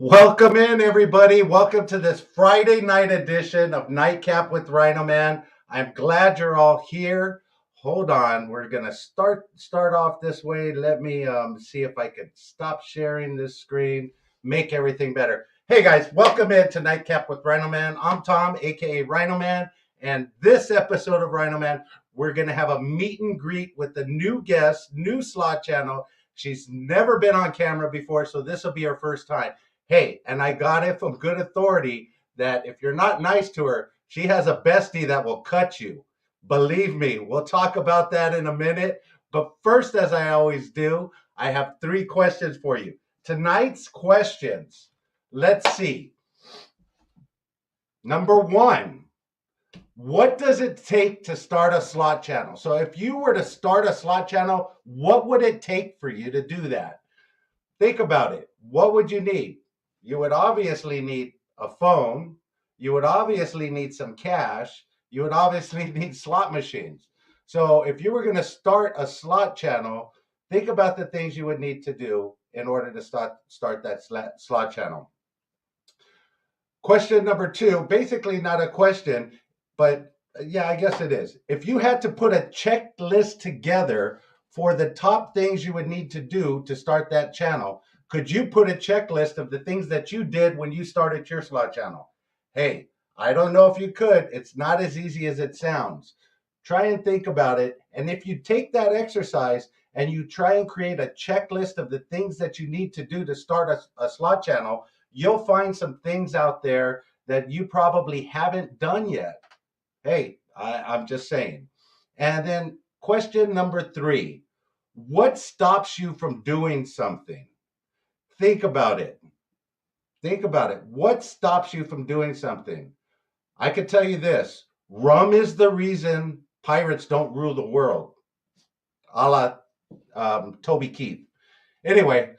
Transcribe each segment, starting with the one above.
Welcome in, everybody. Welcome to this Friday night edition of Nightcap with RhinoMan. I'm glad you're all here. Hold on, we're gonna start off this way. Let me see if I could stop sharing this screen, make everything better. Hey guys, welcome in to Nightcap with RhinoMan. I'm Tom, aka RhinoMan, and this episode of RhinoMan, we're gonna have a meet and greet with the new guest, new slot channel. She's never been on camera before, so this will be her first time. Hey, and I got it from good authority that if you're not nice to her, she has a bestie that will cut you. Believe me, we'll talk about that in a minute. But first, as I always do, I have 3 questions for you. Tonight's questions, let's see. Number 1, what does it take to start a slot channel? So if you were to start a slot channel, what would it take for you to do that? Think about it. What would you need? You would obviously need a phone. You would obviously need some cash. You would obviously need slot machines. So if you were going to start a slot channel, think about the things you would need to do in order to start that slot channel. Question number 2, basically not a question, but yeah, I guess it is. If you had to put a checklist together for the top things you would need to do to start that channel, could you put a checklist of the things that you did when you started your slot channel? Hey, I don't know if you could. It's not as easy as it sounds. Try and think about it. And if you take that exercise and you try and create a checklist of the things that you need to do to start a slot channel, you'll find some things out there that you probably haven't done yet. Hey, I'm just saying. And then question number 3, what stops you from doing something? Think about it. Think about it. What stops you from doing something? I could tell you this. Rum is the reason pirates don't rule the world. A la Toby Keith. Anyway,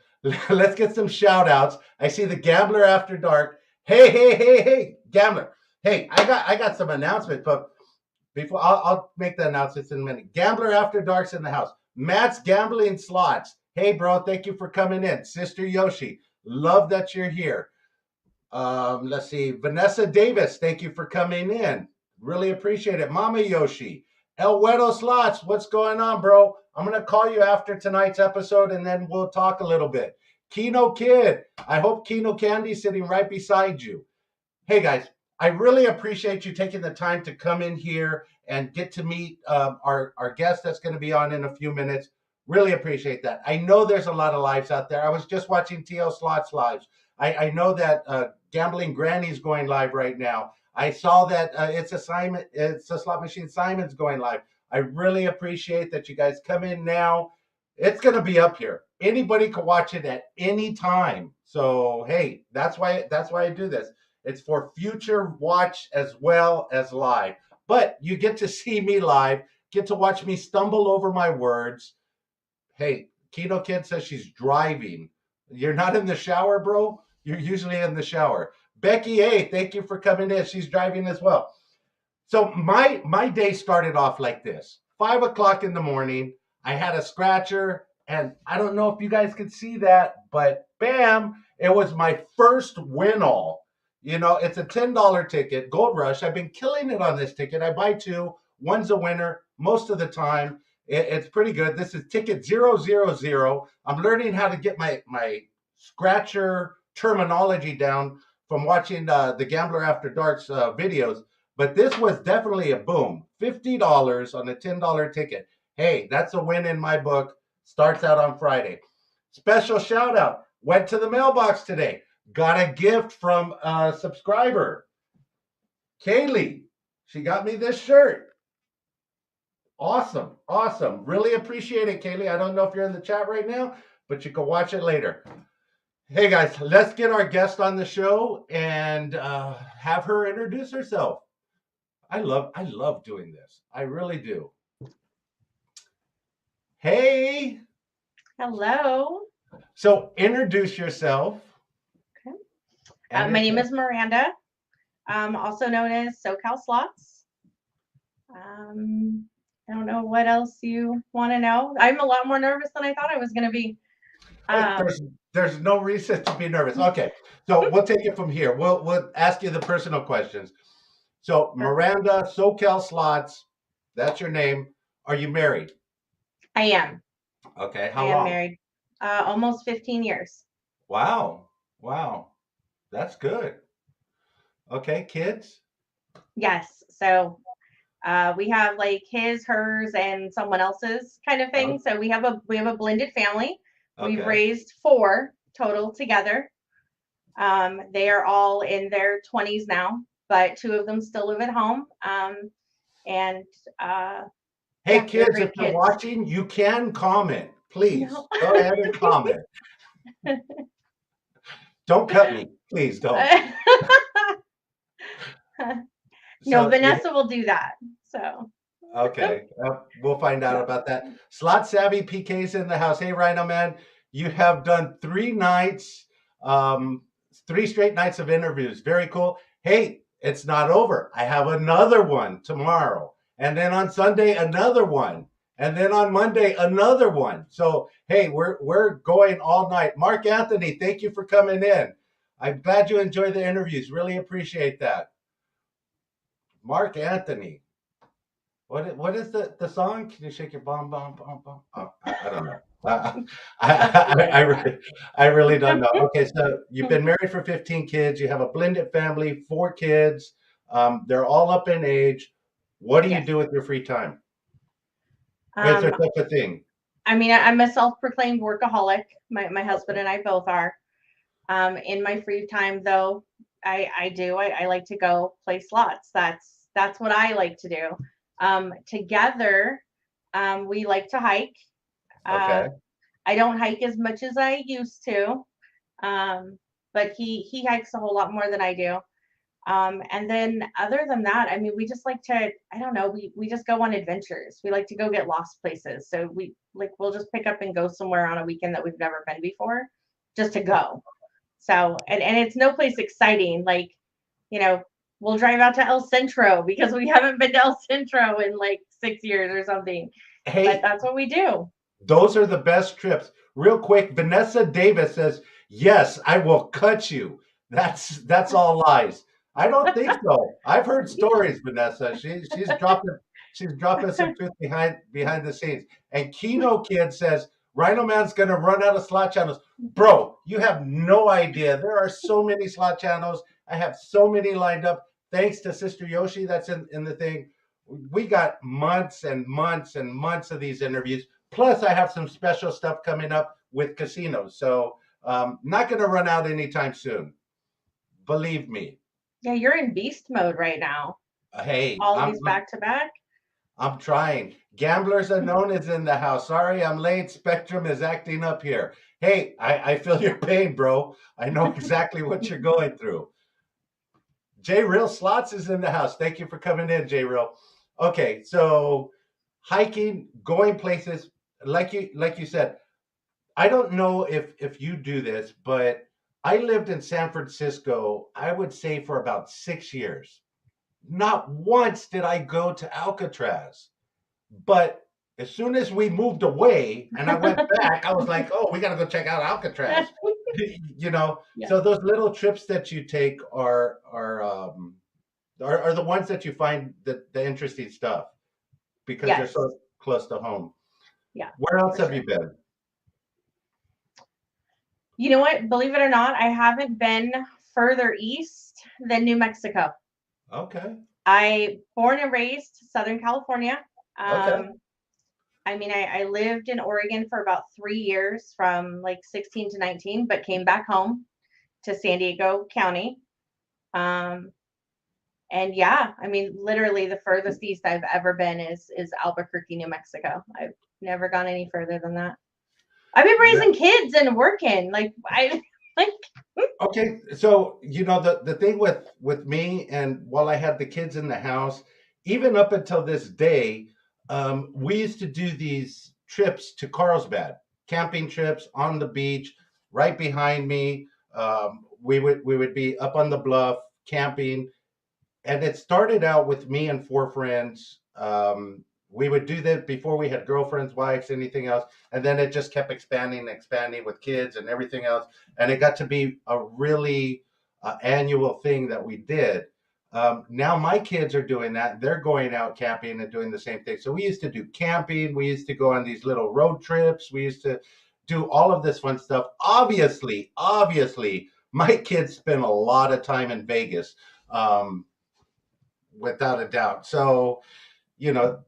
let's get some shout outs. I see the Gambler After Dark. Hey, Gambler. Hey, I got some announcements, but before I'll make the announcements in a minute. Gambler After Dark's in the house. Matt's Gambling Slots. Hey, bro, thank you for coming in. Sister Yoshi, love that you're here. Let's see. Vanessa Davis, thank you for coming in. Really appreciate it. Mama Yoshi. El Huedo Slots, what's going on, bro? I'm going to call you after tonight's episode, and then we'll talk a little bit. Kino Kid, I hope Kino Candy's sitting right beside you. Hey, guys, I really appreciate you taking the time to come in here and get to meet our guest that's going to be on in a few minutes. Really appreciate that. I know there's a lot of lives out there. I was just watching TL Slots lives. I know that Gambling Granny's going live right now. I saw that it's a slot machine Simon's going live. I really appreciate that you guys come in now. It's going to be up here. Anybody can watch it at any time. So hey, that's why I do this. It's for future watch as well as live. But you get to see me live, get to watch me stumble over my words. Hey, Kino Kid says she's driving. You're not in the shower, bro? You're usually in the shower. Becky A, thank you for coming in. She's driving as well. So my day started off like this. 5 o'clock in the morning, I had a scratcher, and I don't know if you guys could see that, but bam, it was my first win all. You know, it's a $10 ticket, Gold Rush. I've been killing it on this ticket. I buy 2. One's a winner most of the time. It's pretty good. This is ticket 000. I'm learning how to get my scratcher terminology down from watching the Gambler After Dark's videos. But this was definitely a boom. $50 on a $10 ticket. Hey, that's a win in my book. Starts out on Friday. Special shout out. Went to the mailbox today. Got a gift from a subscriber. Kaylee. She got me this shirt. Awesome. Really appreciate it, Kaylee. I don't know if you're in the chat right now, but you can watch it later. Hey, guys, let's get our guest on the show and have her introduce herself. I love doing this. I really do. Hey. Hello. So introduce yourself. Okay. My name is Miranda, also known as SoCal Slots. I don't know what else you want to know. I'm a lot more nervous than I thought I was going to be. Um, There's no reason to be nervous. Okay, so we'll take it from here. We'll ask you the personal questions. So Miranda SoCal Slots, that's your name. Are you married? I am. Okay, I how am long? married. Almost 15 years. Wow, wow, that's good. Okay, kids. Yes. So we have like his, hers, and someone else's kind of thing. So we have a blended family. We've Okay. raised 4 total together. They are all in their 20s now, but 2 of them still live at home. And Hey, they're kids, if great you're kids. watching, you can comment. Please No. go ahead and comment. Don't cut me, please don't. No, So you Vanessa will do that. So okay? We'll find out yeah. about that. Slot Savvy PK's in the house. Hey, Rhino Man, you have done 3 nights, 3 straight nights of interviews. Very cool. Hey, it's not over. I have another one tomorrow, and then on Sunday another one, and then on Monday another one. So hey, we're going all night. Mark Anthony, thank you for coming in. I'm glad you enjoyed the interviews. Really appreciate that. Mark Anthony. What is the song? Can you shake your bomb bomb bomb bomb? Oh, I don't know. That's I hilarious. really I really don't know. Okay, so you've been married for 15 kids. You have a blended family, 4 kids. They're all up in age. What do you Yes. do with your free time? Is there Um, such a thing? I mean, I'm a self-proclaimed workaholic. My husband and I both are. In my free time, though, I like to go play slots. That's what I like to do. Together, we like to hike. Uh, Okay. I don't hike as much as I used to, but he hikes a whole lot more than I do. And then other than that, I mean, we just like to, I don't know, we just go on adventures. We like to go get lost places. So we'll just pick up and go somewhere on a weekend that we've never been before, just to go. So and it's no place exciting. Like, you know, we'll drive out to El Centro because we haven't been to El Centro in like 6 years or something. But Hey, that's what we do. those are the best trips. Real quick, Vanessa Davis says, "Yes, I will cut you." That's all lies. I don't think so. I've heard stories, Vanessa. She's dropping some truth behind the scenes. And Kino Kid says, "Rhino Man's gonna run out of slot channels." Bro, you have no idea. There are so many slot channels. I have so many lined up. Thanks to Sister Yoshi, that's in the thing. We got months and months and months of these interviews. Plus, I have some special stuff coming up with casinos. So, not going to run out anytime soon. Believe me. Yeah, you're in beast mode right now. Hey, All I'm, these I'm back to back. I'm trying. Gamblers Unknown is in the house. Sorry, I'm late. Spectrum is acting up here. Hey, I feel your pain, bro. I know exactly what you're going through. J Real Slots is in the house. Thank you for coming in, J Real. Okay, so hiking, going places, like you said, I don't know if you do this, but I lived in San Francisco, I would say for about 6 years. Not once did I go to Alcatraz. But as soon as we moved away and I went back, I was like, oh, we got to go check out Alcatraz. You know, Yeah. so those little trips that you take are the ones that you find the interesting stuff because they're Yes. so close to home. Yeah, Where else for have sure. you been? You know what? Believe it or not, I haven't been further east than New Mexico. Okay. I born and raised Southern California. Okay. I mean, I lived in Oregon for about 3 years from like 16 to 19, but came back home to San Diego County. Um, and yeah, I mean, literally the furthest east I've ever been is Albuquerque, New Mexico. I've never gone any further than that. I've been Yeah. raising kids and working. Like I like Okay. So, the thing with me, and while I had the kids in the house, even up until this day, we used to do these trips to Carlsbad, camping trips on the beach, right behind me. We would be up on the bluff camping, and it started out with me and 4 friends. we would do that before we had girlfriends, wives, anything else, and then it just kept expanding with kids and everything else, and it got to be a really annual thing that we did. Now my kids are doing that. They're going out camping and doing the same thing. So we used to do camping. We used to go on these little road trips. We used to do all of this fun stuff. Obviously, my kids spend a lot of time in Vegas, um, without a doubt. So, you know,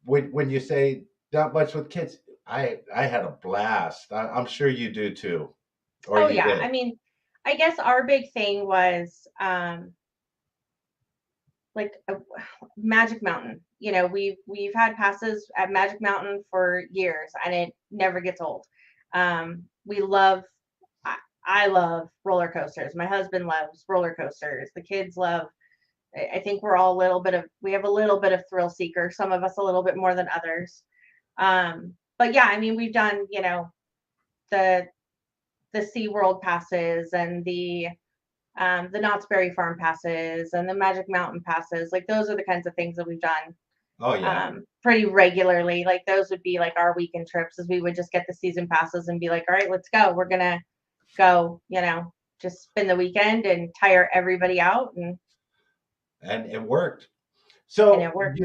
when you say not much with kids, I had a blast. I'm sure you do too, or Oh you yeah. did. I mean, I guess our big thing was like Magic Mountain. You know, we've had passes at Magic Mountain for years, and it never gets old. We love. I love roller coasters. My husband loves roller coasters. The kids love. I think we're all a little bit of. We have a little bit of thrill seeker. Some of us a little bit more than others. But yeah, I mean, we've done, the the SeaWorld passes and the Knott's Berry Farm passes and the Magic Mountain passes. Like those are the kinds of things that we've done Oh yeah. pretty regularly. Like those would be like our weekend trips, as we would just get the season passes and be like, all right, let's go. We're gonna go, just spend the weekend and tire everybody out, And it worked. and So it worked.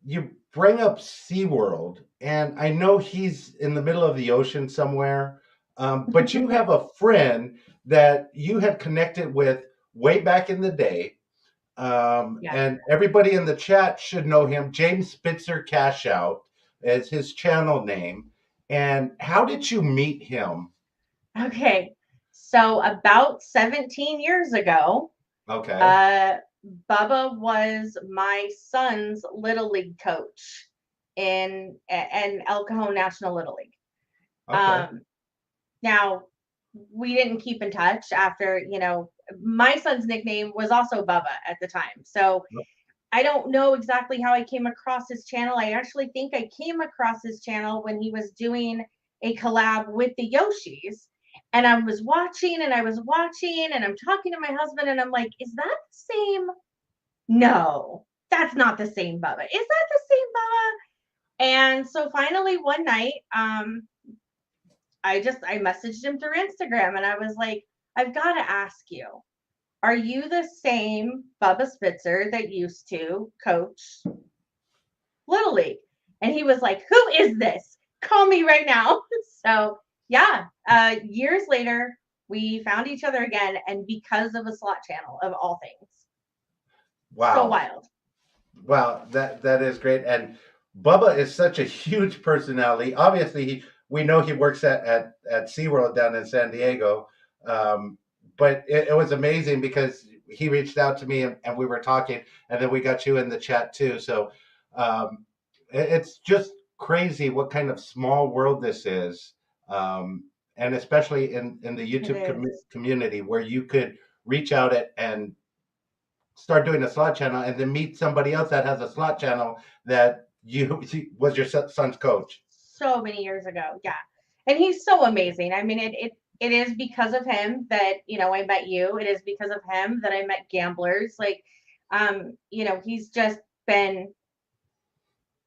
you bring up SeaWorld, and I know he's in the middle of the ocean somewhere, but you have a friend that you had connected with way back in the day, Yeah. and everybody in the chat should know him. James Spitzer Cash Out is his channel name. And how did you meet him? Okay. So about 17 years ago, Okay. uh, Bubba was my son's little league coach in El Cajon National Little League. Okay. Um, Now, we didn't keep in touch after, my son's nickname was also Bubba at the time. So I don't know exactly how I came across his channel. I actually think I came across his channel when he was doing a collab with the Yoshis. And I was watching and I was watching and I'm talking to my husband and I'm like, is that the same? No, that's not the same Bubba. Is that the same Bubba? And so finally one night, I messaged him through Instagram and I was like, I've got to ask you, are you the same Bubba Spitzer that used to coach Little League? And he was like, who is this? Call me right now. So yeah, years later, we found each other again, and because of a slot channel of all things. So Wow. wild. Wow, that is great. And Bubba is such a huge personality. Obviously, we know he works at SeaWorld down in San Diego. But it was amazing because he reached out to me and we were talking, and then we got you in the chat too. So it's just crazy what kind of small world this is. And especially in the It YouTube is. community where you could reach out and start doing a slot channel and then meet somebody else that has a slot channel that you was your son's coach. So many years ago. Yeah. And he's so amazing. I mean, it is because of him that, I met you. It is because of him that I met gamblers. Like, he's just been,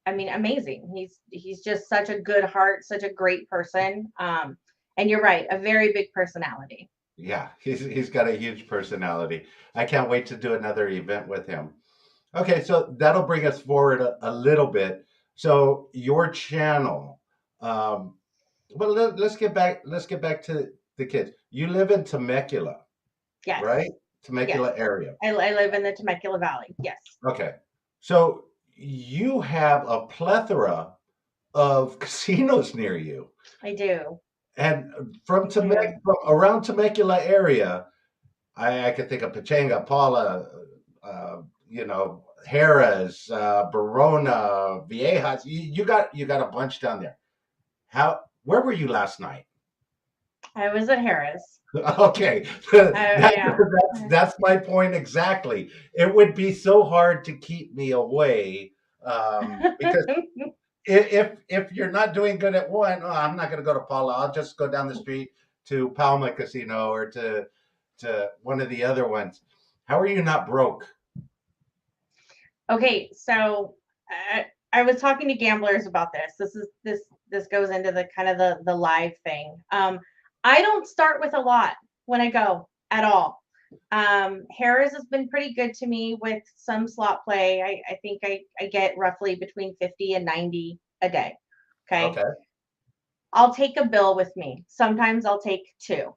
I mean, amazing. He's just such a good heart, such a great person. And you're right, a very big personality. Yeah, he's got a huge personality. I can't wait to do another event with him. Okay, so that'll bring us forward a little bit. So your channel, um, but let's get back. Let's get back to the kids. You live in Temecula, right? Yes. Yes. Temecula area. I live in the Temecula Valley. Yes. Okay, so you have a plethora of casinos near you. I do. And I do. From around Temecula area, I could think of Pechanga, Paula, Harris, Barona, Viejas. You got a bunch down there. Where were you last night? I was at Harris. Okay, Yeah. that's my point exactly. It would be so hard to keep me away, because if you're not doing good at one, oh, I'm not going to go to Paula. I'll just go down the street to Palma Casino or to one of the other ones. How are you not broke? Okay, so I was talking to gamblers about this. This goes into the kind of the live thing. I don't start with a lot when I go at all. Harris has been pretty good to me with some slot play. I think I get roughly between 50 and 90 a day. Okay. Okay. I'll take a bill with me. Sometimes I'll take two.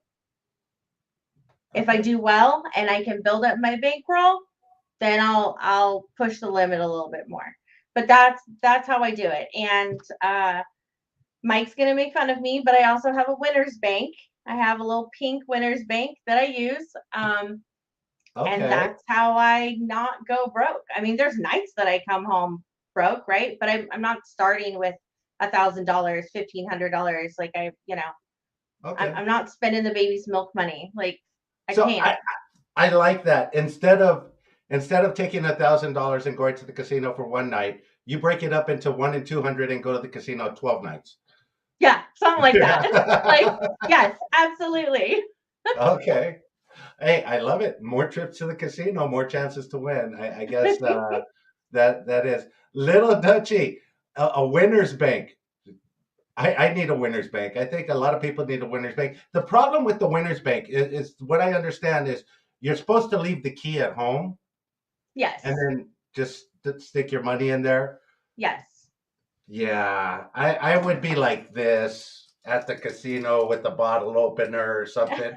If I Okay. do well and I can build up my bankroll, then I'll push the limit a little bit more. But that's how I do it. And Mike's gonna make fun of me, but I also have a winner's bank. I have a little pink winner's bank that I use. And Okay. that's how I not go broke. I mean, there's nights that I come home broke, right? But I'm not starting with $1,000, $1,500. Like Okay. I'm not spending the baby's milk money. Like I So can't. I like that. Instead of taking $1,000 and going to the casino for one night, you break it up into 1 and 200 and go to the casino 12 nights. Yeah, something like that. Like, yes, absolutely. Okay. Hey, I love it. More trips to the casino, more chances to win. I guess that is little Dutchy, a winner's bank. I need a winner's bank. I think a lot of people need a winner's bank. The problem with the winner's bank is what I understand is you're supposed to leave the key at home Yes. and then just stick your money in there. Yes. Yeah, I would be like this at the casino with the bottle opener or something,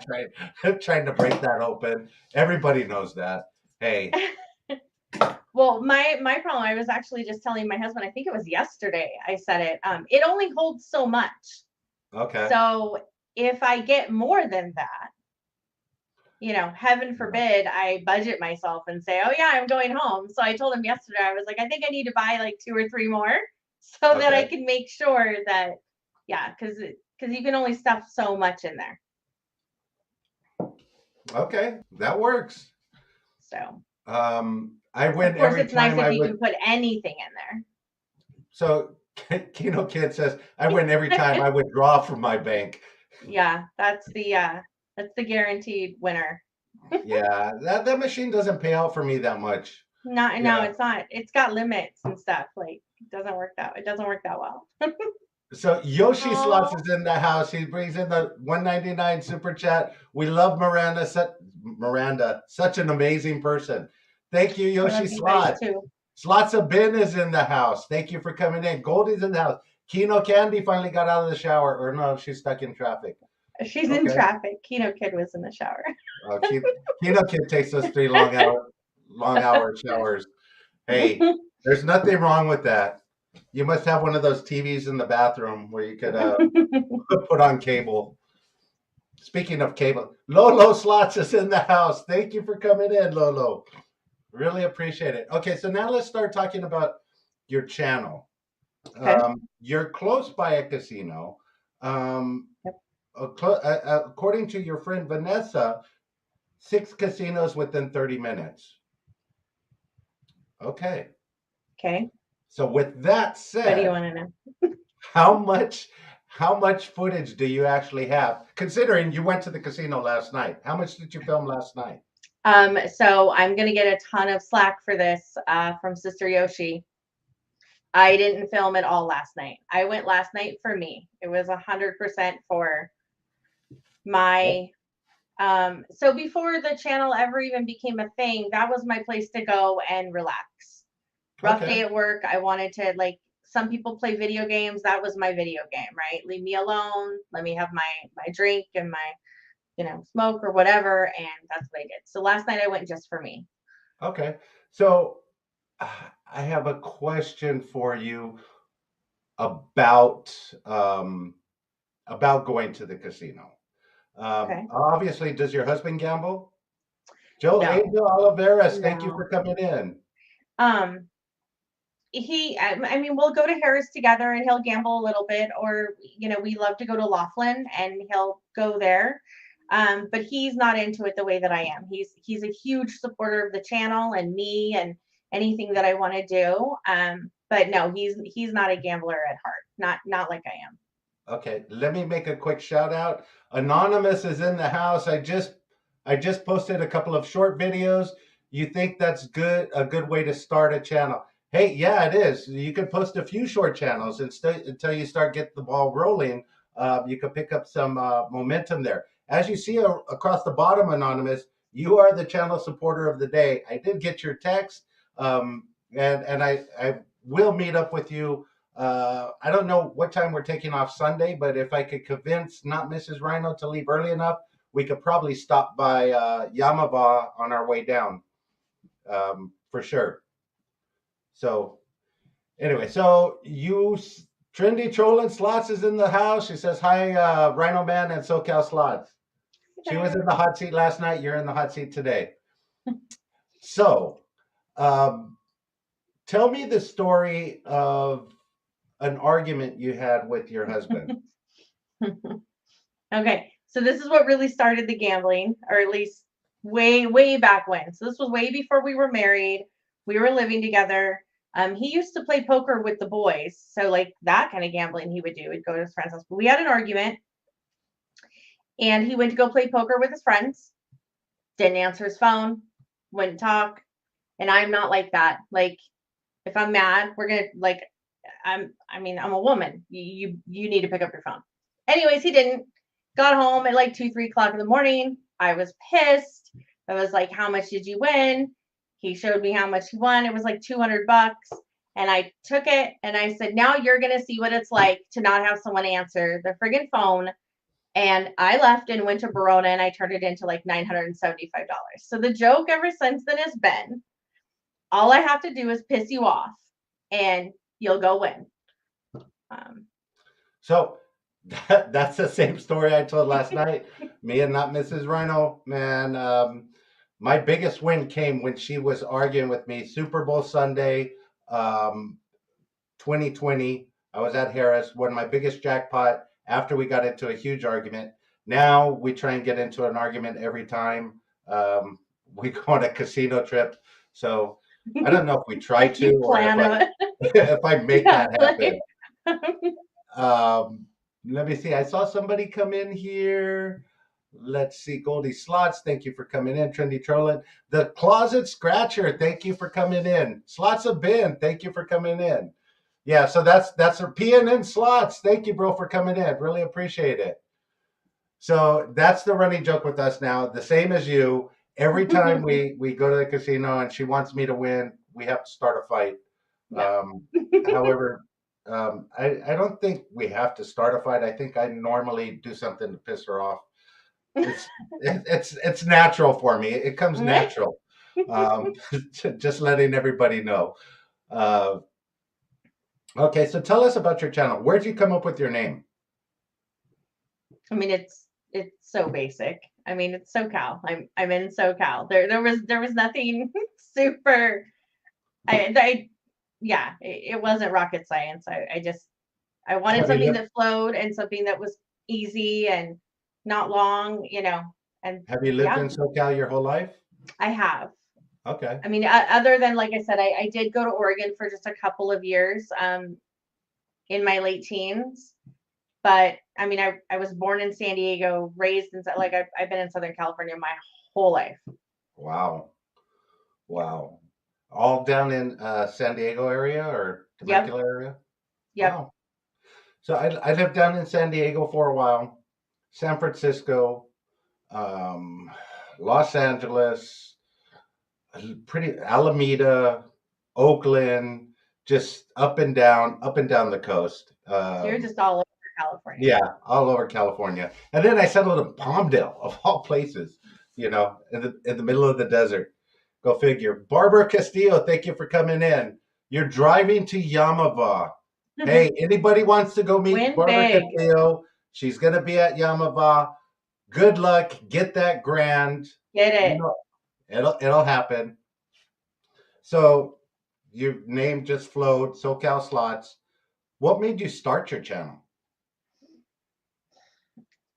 trying to break that open. Everybody knows that. Hey, Well, my problem, I was actually just telling my husband, I think it was yesterday I said it. It only holds so much. okay. So if I get more than that, heaven forbid I budget myself and say, oh yeah, I'm going home. So I told him yesterday, I was like, I think I need to buy like 2 or 3 more so that I Okay. can make sure that, yeah, because you can only stuff so much in there. Okay, that works. So I win of course every it's nice time if I you would. can put anything in So Kino Kid says I win every time I there. withdraw from my bank. Yeah, that's the guaranteed winner. Yeah, that machine doesn't pay out for me that much. Not No, Yeah. it's not. It's got limits and stuff. Like it doesn't work that well. So Yoshi Slots Oh, is in the house. He brings in the 199 super chat. We love Miranda. Miranda, such an amazing person. Thank you, I Yoshi love you guys Slots. too. Slots of Bin is in the house. Thank you for coming in. Goldie's in the house. Kino Candy finally got out of the shower, or no, she's stuck in traffic. She's in Okay. traffic. Kino Kid was in the shower. Kino Kid takes those 3 long hour showers. Hey, there's nothing wrong with that. You must have one of those TVs in the bathroom where you could put on cable. Speaking of cable, Lolo Slots is in the house. Thank you for coming in, Lolo. Really appreciate it. Okay, so now let's start talking about your channel. Okay. You're close by a casino. Um, Yep. According to your friend Vanessa, 6 casinos within 30 minutes. Okay. Okay. So with that What do you said, want to know? how much footage do you actually have? Considering you went to the casino last night, how much did you film last night? So I'm gonna get a ton of slack for this from Sister Yoshi. I didn't film it all last night. I went last night for me. It was 100% for my so before the channel ever even became a thing, that was my place to go and relax. Rough Okay. day at work, I wanted to, like, some people play video games, that was my video game, right? Leave me alone, let me have my drink and my smoke or whatever, and that's what I did. So last night I went just for me. Okay. So I have a question for you about going to the casino. Okay. Obviously, does your husband gamble? Joe No. Angel Oliveras, thank you No. for coming in. um I mean, we'll go to Harris together and he'll gamble a little bit, or we love to go to Laughlin and he'll go there. But he's not into it the way that I am. He's a huge supporter of the channel and me and anything that I want to do. But no, he's not a gambler at heart. Not like I am. Okay, let me make a quick shout out. Anonymous is in the house. I just posted a couple of short videos. You think that's good? A good way to start a channel? Hey, yeah, it is. You could post a few short channels until you start getting the ball rolling. You could pick up some momentum there. As you see across the bottom, Anonymous, you are the channel supporter of the day. I did get your text, and I will meet up with you. I don't know what time we're taking off Sunday, but if I could convince not Mrs. Rhino to leave early enough, we could probably stop by Yamava on our way down, for sure. So anyway, so Trendy Trolling Slots is in the house. She says, hi, Rhino Man and SoCal Slots. She was in the hot seat last night. You're in the hot seat today. So, um, tell me the story of an argument you had with your husband. Okay, so this is what really started the gambling, or at least way back when. So this was way before we were married. We were living together. He used to play poker with the boys, so like that kind of gambling he would do. He'd go to his friend's house. But we had an argument, and he went to go play poker with his friends. Didn't answer his phone. Wouldn't talk. And I'm not like that. Like if I'm mad, we're gonna like. I'm a woman. You need to pick up your phone. Anyways, he didn't. Got home at like 2, 3 o'clock in the morning. I was pissed. I was like, how much did you win? He showed me how much he won. It was like $200. And I took it and I said, now you're going to see what it's like to not have someone answer the friggin' phone. And I left and went to Verona and I turned it into like $975. So the joke ever since then has been, all I have to do is piss you off and you'll go win. So that's the same story I told last night. Me and not Mrs. Rhino, man. My biggest win came when she was arguing with me. Super Bowl Sunday, um, 2020. I was at Harris, won my biggest jackpot after we got into a huge argument. Now we try and get into an argument every time we go on a casino trip. So I don't know if we try Like to you or plan it. if I make Yeah, that happen. Um, Let me see. I saw somebody come in here. Let's see. Goldie Slots, thank you for coming in. Trendy Trolling. The Closet Scratcher, thank you for coming in. Slots of Ben, thank you for coming in. Yeah, so that's a PNN Slots. Thank you, bro, for coming in. Really appreciate it. So that's the running joke with us now. The same as you. Every time we go to the casino and she wants me to win, we have to start a fight. yeah. However, I don't think we have to start a fight. I think I normally do something to piss her off. It's natural for me. It comes natural. Um, just letting everybody know. Uh, okay, so tell us about your channel. Where'd you come up with your name? I mean, it's so basic. I mean, it's SoCal. I'm in SoCal. There was nothing super. I yeah, it wasn't rocket science. I wanted Have you something lived that flowed and something that was easy and not long, and Have you lived yeah, in SoCal your whole life? I have. Okay. I mean, other than like I said, I did go to Oregon for just a couple of years in my late teens. But I mean, I was born in San Diego, raised in like I've been in Southern California my whole life. Wow. Wow. All down in San Diego area or Yep, Temecula area? yep. Wow. So I lived down in San Diego for a while, San Francisco, um, Los Angeles, pretty Alameda, Oakland, just up and down the coast. So you're just all over California. Yeah, all over California. And then I settled in Palmdale, of all places, in the middle of the desert. Go figure. Barbara Castillo, thank you for coming in. You're driving to Yamava. Hey, anybody wants to go meet Win Barbara big. Castillo? She's going to be at Yamava. Good luck. Get that grand. Get You it. know, it'll happen. So your name just flowed, SoCal Slots. What made you start your channel?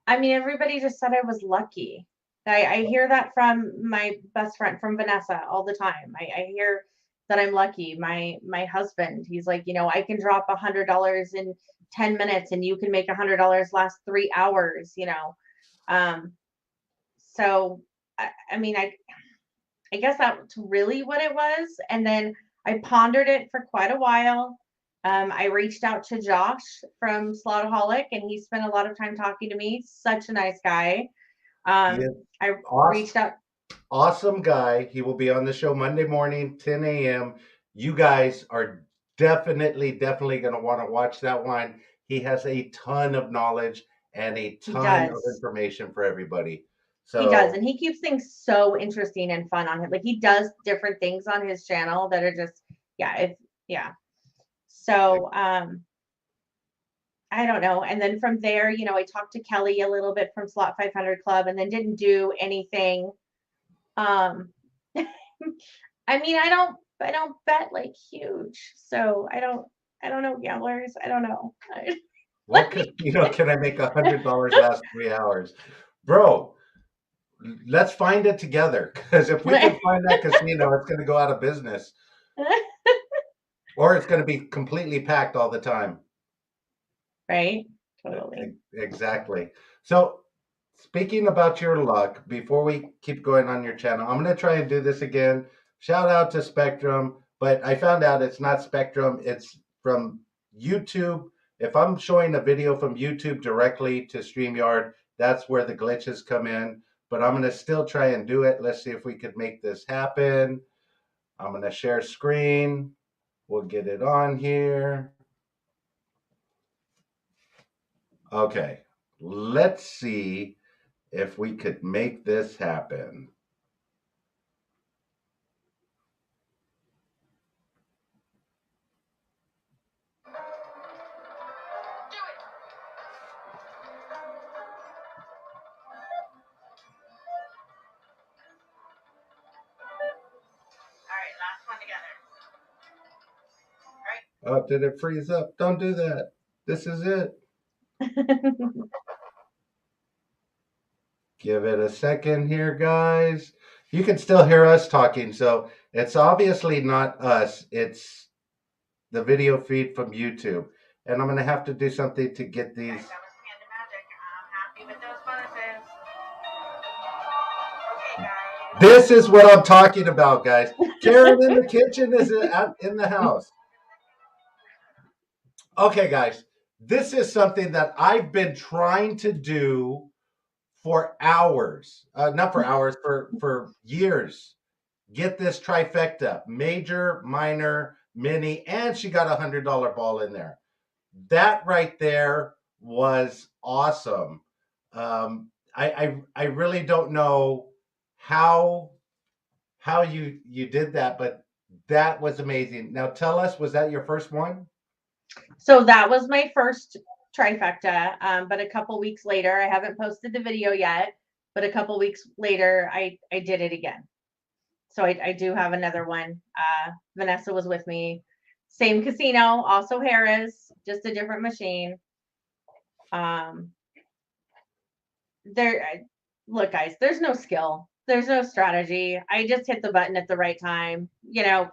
I mean, everybody just said I was lucky. I hear that from my best friend, from Vanessa, all the time. I hear that I'm lucky. My husband, he's like, I can drop $100 in 10 minutes and you can make $100 last 3 hours. Um, so I mean, I guess that's really what it was. And then I pondered it for quite a while. I reached out to Josh from Slotaholic, and he spent a lot of time talking to me. Such a nice guy. He is I awesome, reached out. awesome guy. He will be on the show Monday morning, 10 a.m. You guys are definitely going to want to watch that one. He has a ton of knowledge and a He ton of does. information for everybody. He does, So, and he keeps things so interesting and fun on him. Like he does different things on his channel that are just, yeah, it's yeah. So I don't know. And then from there, I talked to Kelly a little bit from Slot 500 Club, and then didn't do anything. Um, I mean, I don't bet like huge, so I don't know gamblers. I don't know. what casino can I make $100 last 3 hours? Bro, let's find it together. Because if we can find that casino, it's going to go out of business or it's going to be completely packed all the time. Right? Totally. Exactly. So, speaking about your luck, before we keep going on your channel, I'm going to try and do this again. Shout out to Spectrum, but I found out it's not Spectrum, it's from YouTube. If I'm showing a video from YouTube directly to StreamYard, that's where the glitches come in. But I'm going to still try and do it. Let's see if we could make this happen. I'm going to share screen. We'll get it on here. Okay, let's see if we could make this happen. Oh, did it freeze up? Don't do that. This is it. Give it a second here, guys. You can still hear us talking, so it's obviously not us. It's the video feed from YouTube. And I'm going to have to do something to get these. This is what I'm talking about, guys. Karen in the kitchen is in the house. Okay, guys. This is something that I've been trying to do for hours. Not for hours, for years. Get this trifecta: major, minor, mini, and she got $100 ball in there. That right there was awesome. I really don't know how you did that, but that was amazing. Now tell us, was that your first one? So that was my first trifecta. But a couple weeks later, I haven't posted the video yet, but a couple weeks later, I did it again. So I do have another one. Vanessa was with me. Same casino, also Harris, just a different machine. Look, guys, there's no skill. There's no strategy. I just hit the button at the right time.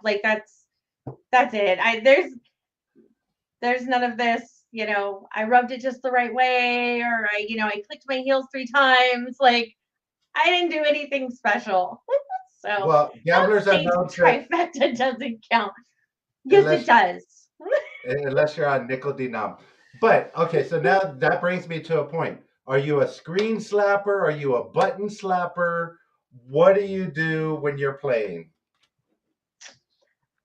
Like that's it. There's none of this, I rubbed it just the right way, or I clicked my heels 3 times. Like I didn't do anything special. So Well, gamblers are known to, trifecta doesn't count. Yes, unless it does. unless you're on nickel denom. But okay, so now that brings me to a point. Are you a screen slapper? Are you a button slapper? What do you do when you're playing?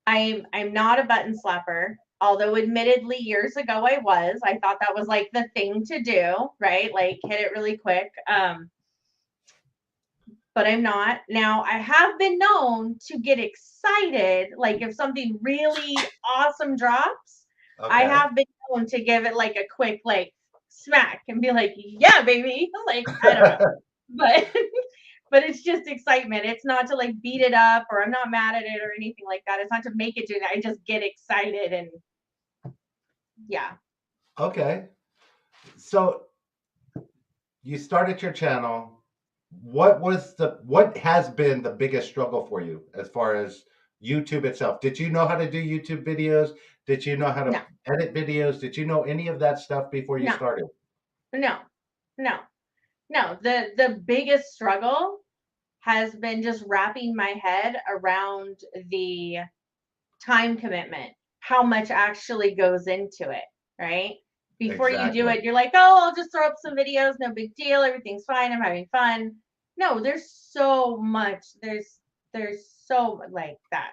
I'm not a button slapper. Although admittedly years ago I was. I thought that was like the thing to do, right? Like hit it really quick. But I'm not. Now I have been known to get excited, like if something really awesome drops, I Okay. have been known to give it like a quick like smack and be like, yeah, baby. Like I don't know. But but it's just excitement. It's not to like beat it up, or I'm not mad at it or anything like that. It's not to make it do that. I just get excited and yeah. Okay. So you started your channel. What has been the biggest struggle for you as far as YouTube itself? Did you know how to do YouTube videos? Did you know how to No, edit videos? Did you know any of that stuff before you no, started? no, no, no. The biggest struggle has been just wrapping my head around the time commitment, how much actually goes into it, right? Before you do Exactly. it, you're like, oh, I'll just throw up some videos, no big deal, everything's fine, I'm having fun. No, there's so much, there's so like that.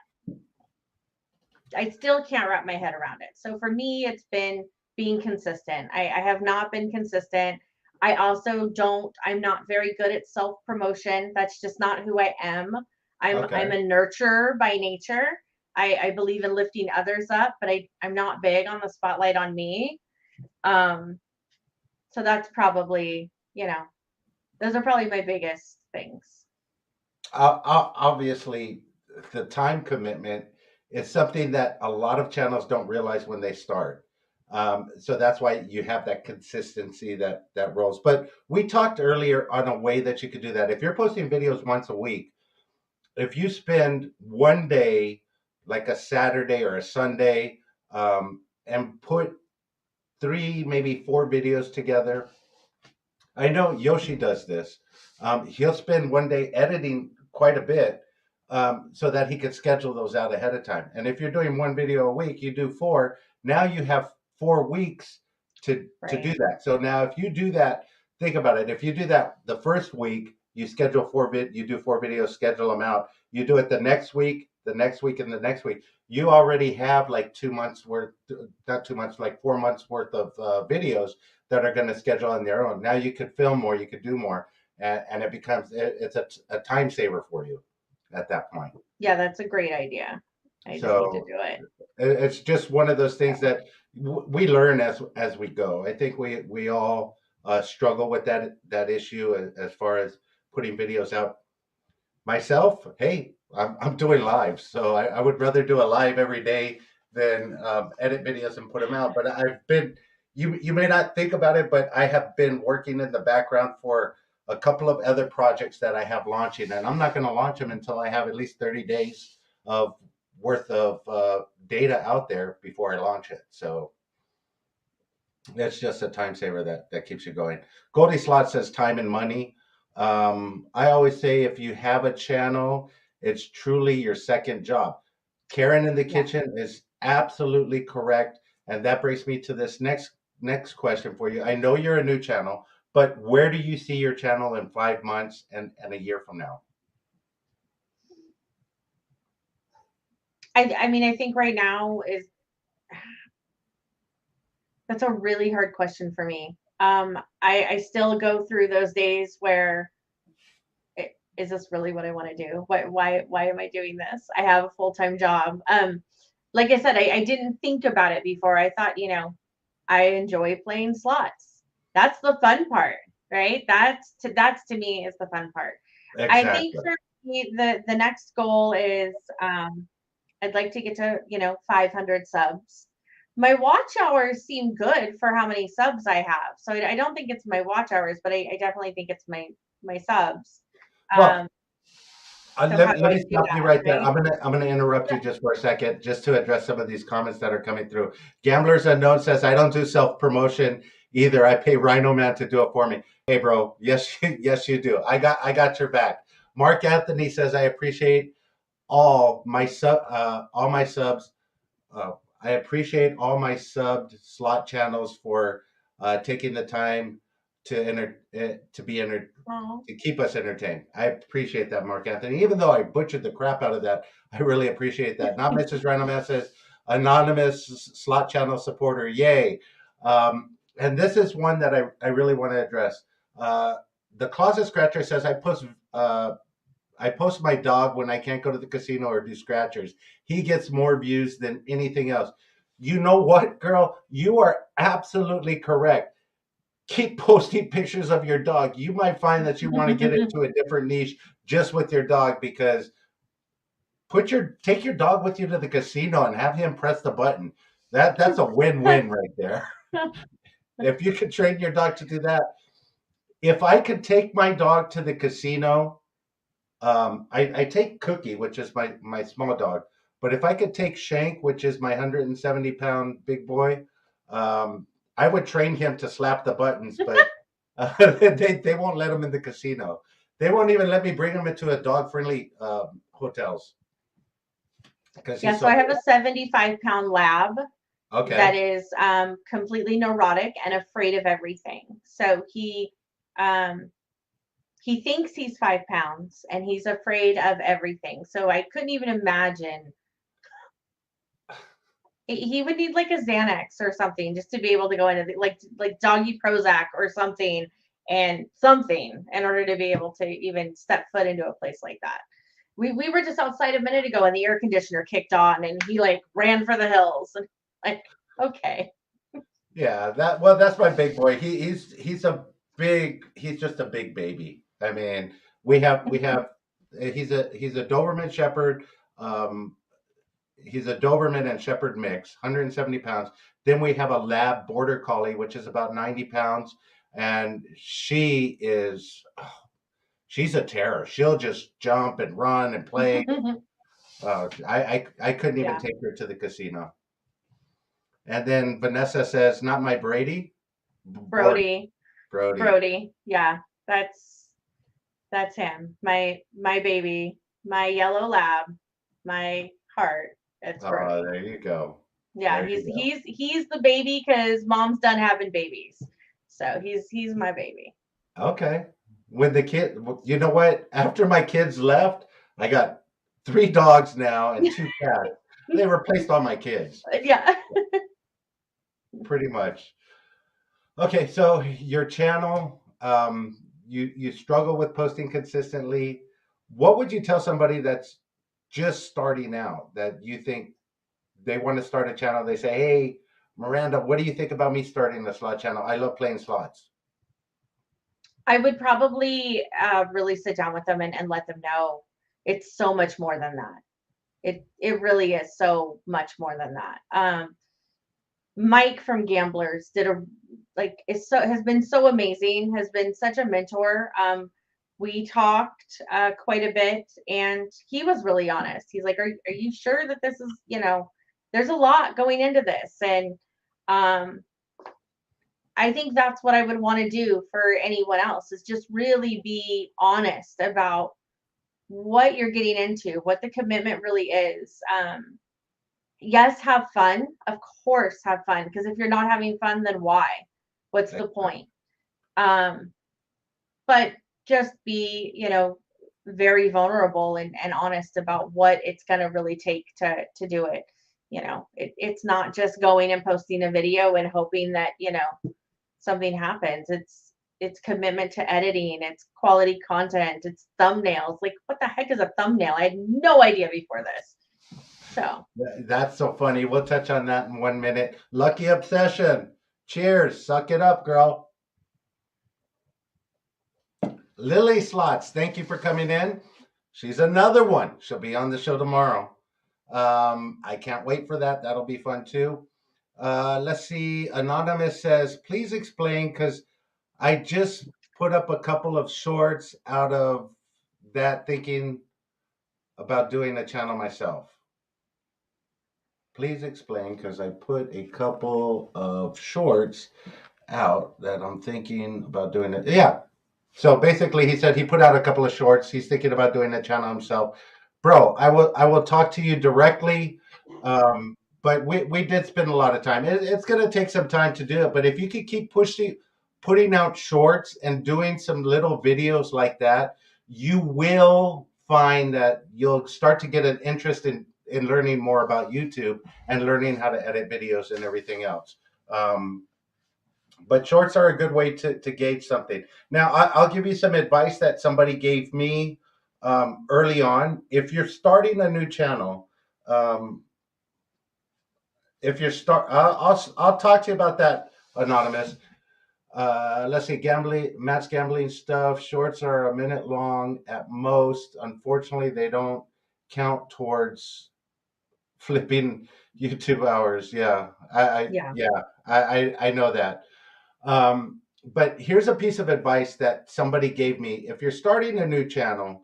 I still can't wrap my head around it. So for me, it's been being consistent. I have not been consistent. I also I'm not very good at self-promotion. That's just not who I am. I'm Okay. a nurturer by nature. I believe in lifting others up, but I'm not big on the spotlight on me. Um, so that's probably, those are probably my biggest things. Obviously, the time commitment is something that a lot of channels don't realize when they start. So that's why you have that consistency that rolls. But we talked earlier on a way that you could do that. If you're posting videos once a week, if you spend one day, like a Saturday or a Sunday, and put three, maybe four videos together. I know Yoshi does this. He'll spend one day editing quite a bit so that he could schedule those out ahead of time. And if you're doing one video a week, you do four. Now you have 4 weeks to do Right. that. So now if you do that, think about it. If you do that the first week, you schedule you do four videos, schedule them out. You do it the next week, the next week, and the next week. You already have like 2 months worth, not 2 months, like 4 months worth of videos that are going to schedule on their own. Now you could film more, you could do more, and it becomes it's a time saver for you at that point. Yeah, that's a great idea. I just need to So do it. it's just one of those things that we learn as we go. I think we all struggle with that issue as far as putting videos out. Myself, hey, I'm doing live, so I would rather do a live every day than edit videos and put them out. But I've been, you may not think about it, but I have been working in the background for a couple of other projects that I have launching, and I'm not going to launch them until I have at least 30 days of worth of data out there before I launch it. So it's just a time saver that keeps you going. Goldie Slot says time and money. I always say if you have a channel, it's truly your second job. Karen in the Yeah. kitchen is absolutely correct, and that brings me to this next question for you. I know you're a new channel, but where do you see your channel in 5 months and a year from now? I mean, I think right now that's a really hard question for me. I still go through those days where is this really what I want to do? Why am I doing this? I have a full-time job. Like I said, I didn't think about it before. I thought, I enjoy playing slots. That's the fun part, right? That's to me is the fun part. I think Exactly. for me, the next goal is I'd like to get to, 500 subs. My watch hours seem good for how many subs I have. So I don't think it's my watch hours, but I definitely think it's my subs. Well, Um, so how do let I me do stop you that, right there. right? I'm gonna interrupt you just for a second, just to address some of these comments that are coming through. Gamblers Unknown says I don't do self promotion either. I pay RhinoMan to do it for me. Hey, bro. Yes, yes, you do. I got your back. Mark Anthony says I appreciate all my subs. Uh, I appreciate all my subbed slot channels for taking the time to be Oh, to keep us entertained. I appreciate that, Mark Anthony. Even though I butchered the crap out of that, I really appreciate that. Not Mrs. Rhinoman says, anonymous slot channel supporter, yay. And this is one that I really want to address. The Closet Scratcher says, I post my dog when I can't go to the casino or do scratchers. He gets more views than anything else. You know what, girl? You are absolutely correct. Keep posting pictures of your dog. You might find that you want to get into a different niche just with your dog because take your dog with you to the casino and have him press the button. That's a win-win right there. If you could train your dog to do that. If I could take my dog to the casino, I take Cookie, which is my small dog, but if I could take Shank, which is my 170-pound big boy, I would train him to slap the buttons, but they won't let him in the casino. They won't even let me bring him into a dog friendly hotels. Because Yeah, he's so I so have a 75-pound lab that okay. is completely neurotic and afraid of everything. So um, he thinks he's 5 pounds and he's afraid of everything. So I couldn't even imagine. He would need like a Xanax or something just to be able to go into like doggy Prozac or something in order to be able to even step foot into a place like that. We were just outside a minute ago and the air conditioner kicked on and he like ran for the hills and like okay. Yeah, that's my big boy. He's just a big baby. I mean, we have he's a Doberman Shepherd. Um, he's a Doberman and Shepherd mix, 170 pounds. Then we have a Lab Border Collie, which is about 90 pounds, and she's a terror. She'll just jump and run and play. I couldn't even Yeah, take her to the casino. And then Vanessa says, "Not my Brady, Border Brody, Brody." Brody. Yeah, that's him. My baby, my yellow lab, my heart. It's Oh, Brody. there you go. Yeah, There he's you go. he's he's the baby because mom's done having babies. So he's my baby. Okay. When the kid, you know what? After my kids left, I got three dogs now and two cats. They replaced all my kids, Yeah. pretty much. Okay, so your channel, you struggle with posting consistently. What would you tell somebody that's just starting out that you think they want to start a channel? They say, "Hey, Miranda, what do you think about me starting a slot channel? I love playing slots." I would probably really sit down with them and let them know it's so much more than that. It really is so much more than that. Mike from Gamblers did a like is so has been so amazing, has been such a mentor. We talked quite a bit, and he was really honest. He's like, "Are you sure that this is there's a lot going into this?" And um, I think that's what I would want to do for anyone else is just really be honest about what you're getting into, what the commitment really is. Yes, have fun. Of course, have fun. Because if you're not having fun, then why? What's the point? Um, but just be, very vulnerable and honest about what it's going to really take to do it. It's not just going and posting a video and hoping that something happens. It's commitment to editing. It's quality content. It's thumbnails. Like, what the heck is a thumbnail? I had no idea before this. So That's so funny. We'll touch on that in 1 minute. Lucky Obsession. Cheers. Suck it up, girl. Lily Slots, thank you for coming in. She's another one. She'll be on the show tomorrow. I can't wait for that. That'll be fun too. Let's see. Anonymous says, please explain because I just put up a couple of shorts out of that thinking about doing a channel myself. Please explain because I put a couple of shorts out that I'm thinking about doing it. Yeah. So basically he said he put out a couple of shorts. He's thinking about doing a channel himself. Bro, I will talk to you directly. But we did spend a lot of time. It's gonna take some time to do it, but if you could keep putting out shorts and doing some little videos like that, you will find that you'll start to get an interest in learning more about YouTube and learning how to edit videos and everything else. But shorts are a good way to gauge something. Now, I'll give you some advice that somebody gave me early on. If you're starting a new channel, um, if you're I'll talk to you about that, Anonymous. Let's see, Matt's gambling stuff. Shorts are a minute long at most. Unfortunately, they don't count towards flipping YouTube hours. Yeah, yeah. I know that. But here's a piece of advice that somebody gave me. If you're starting a new channel,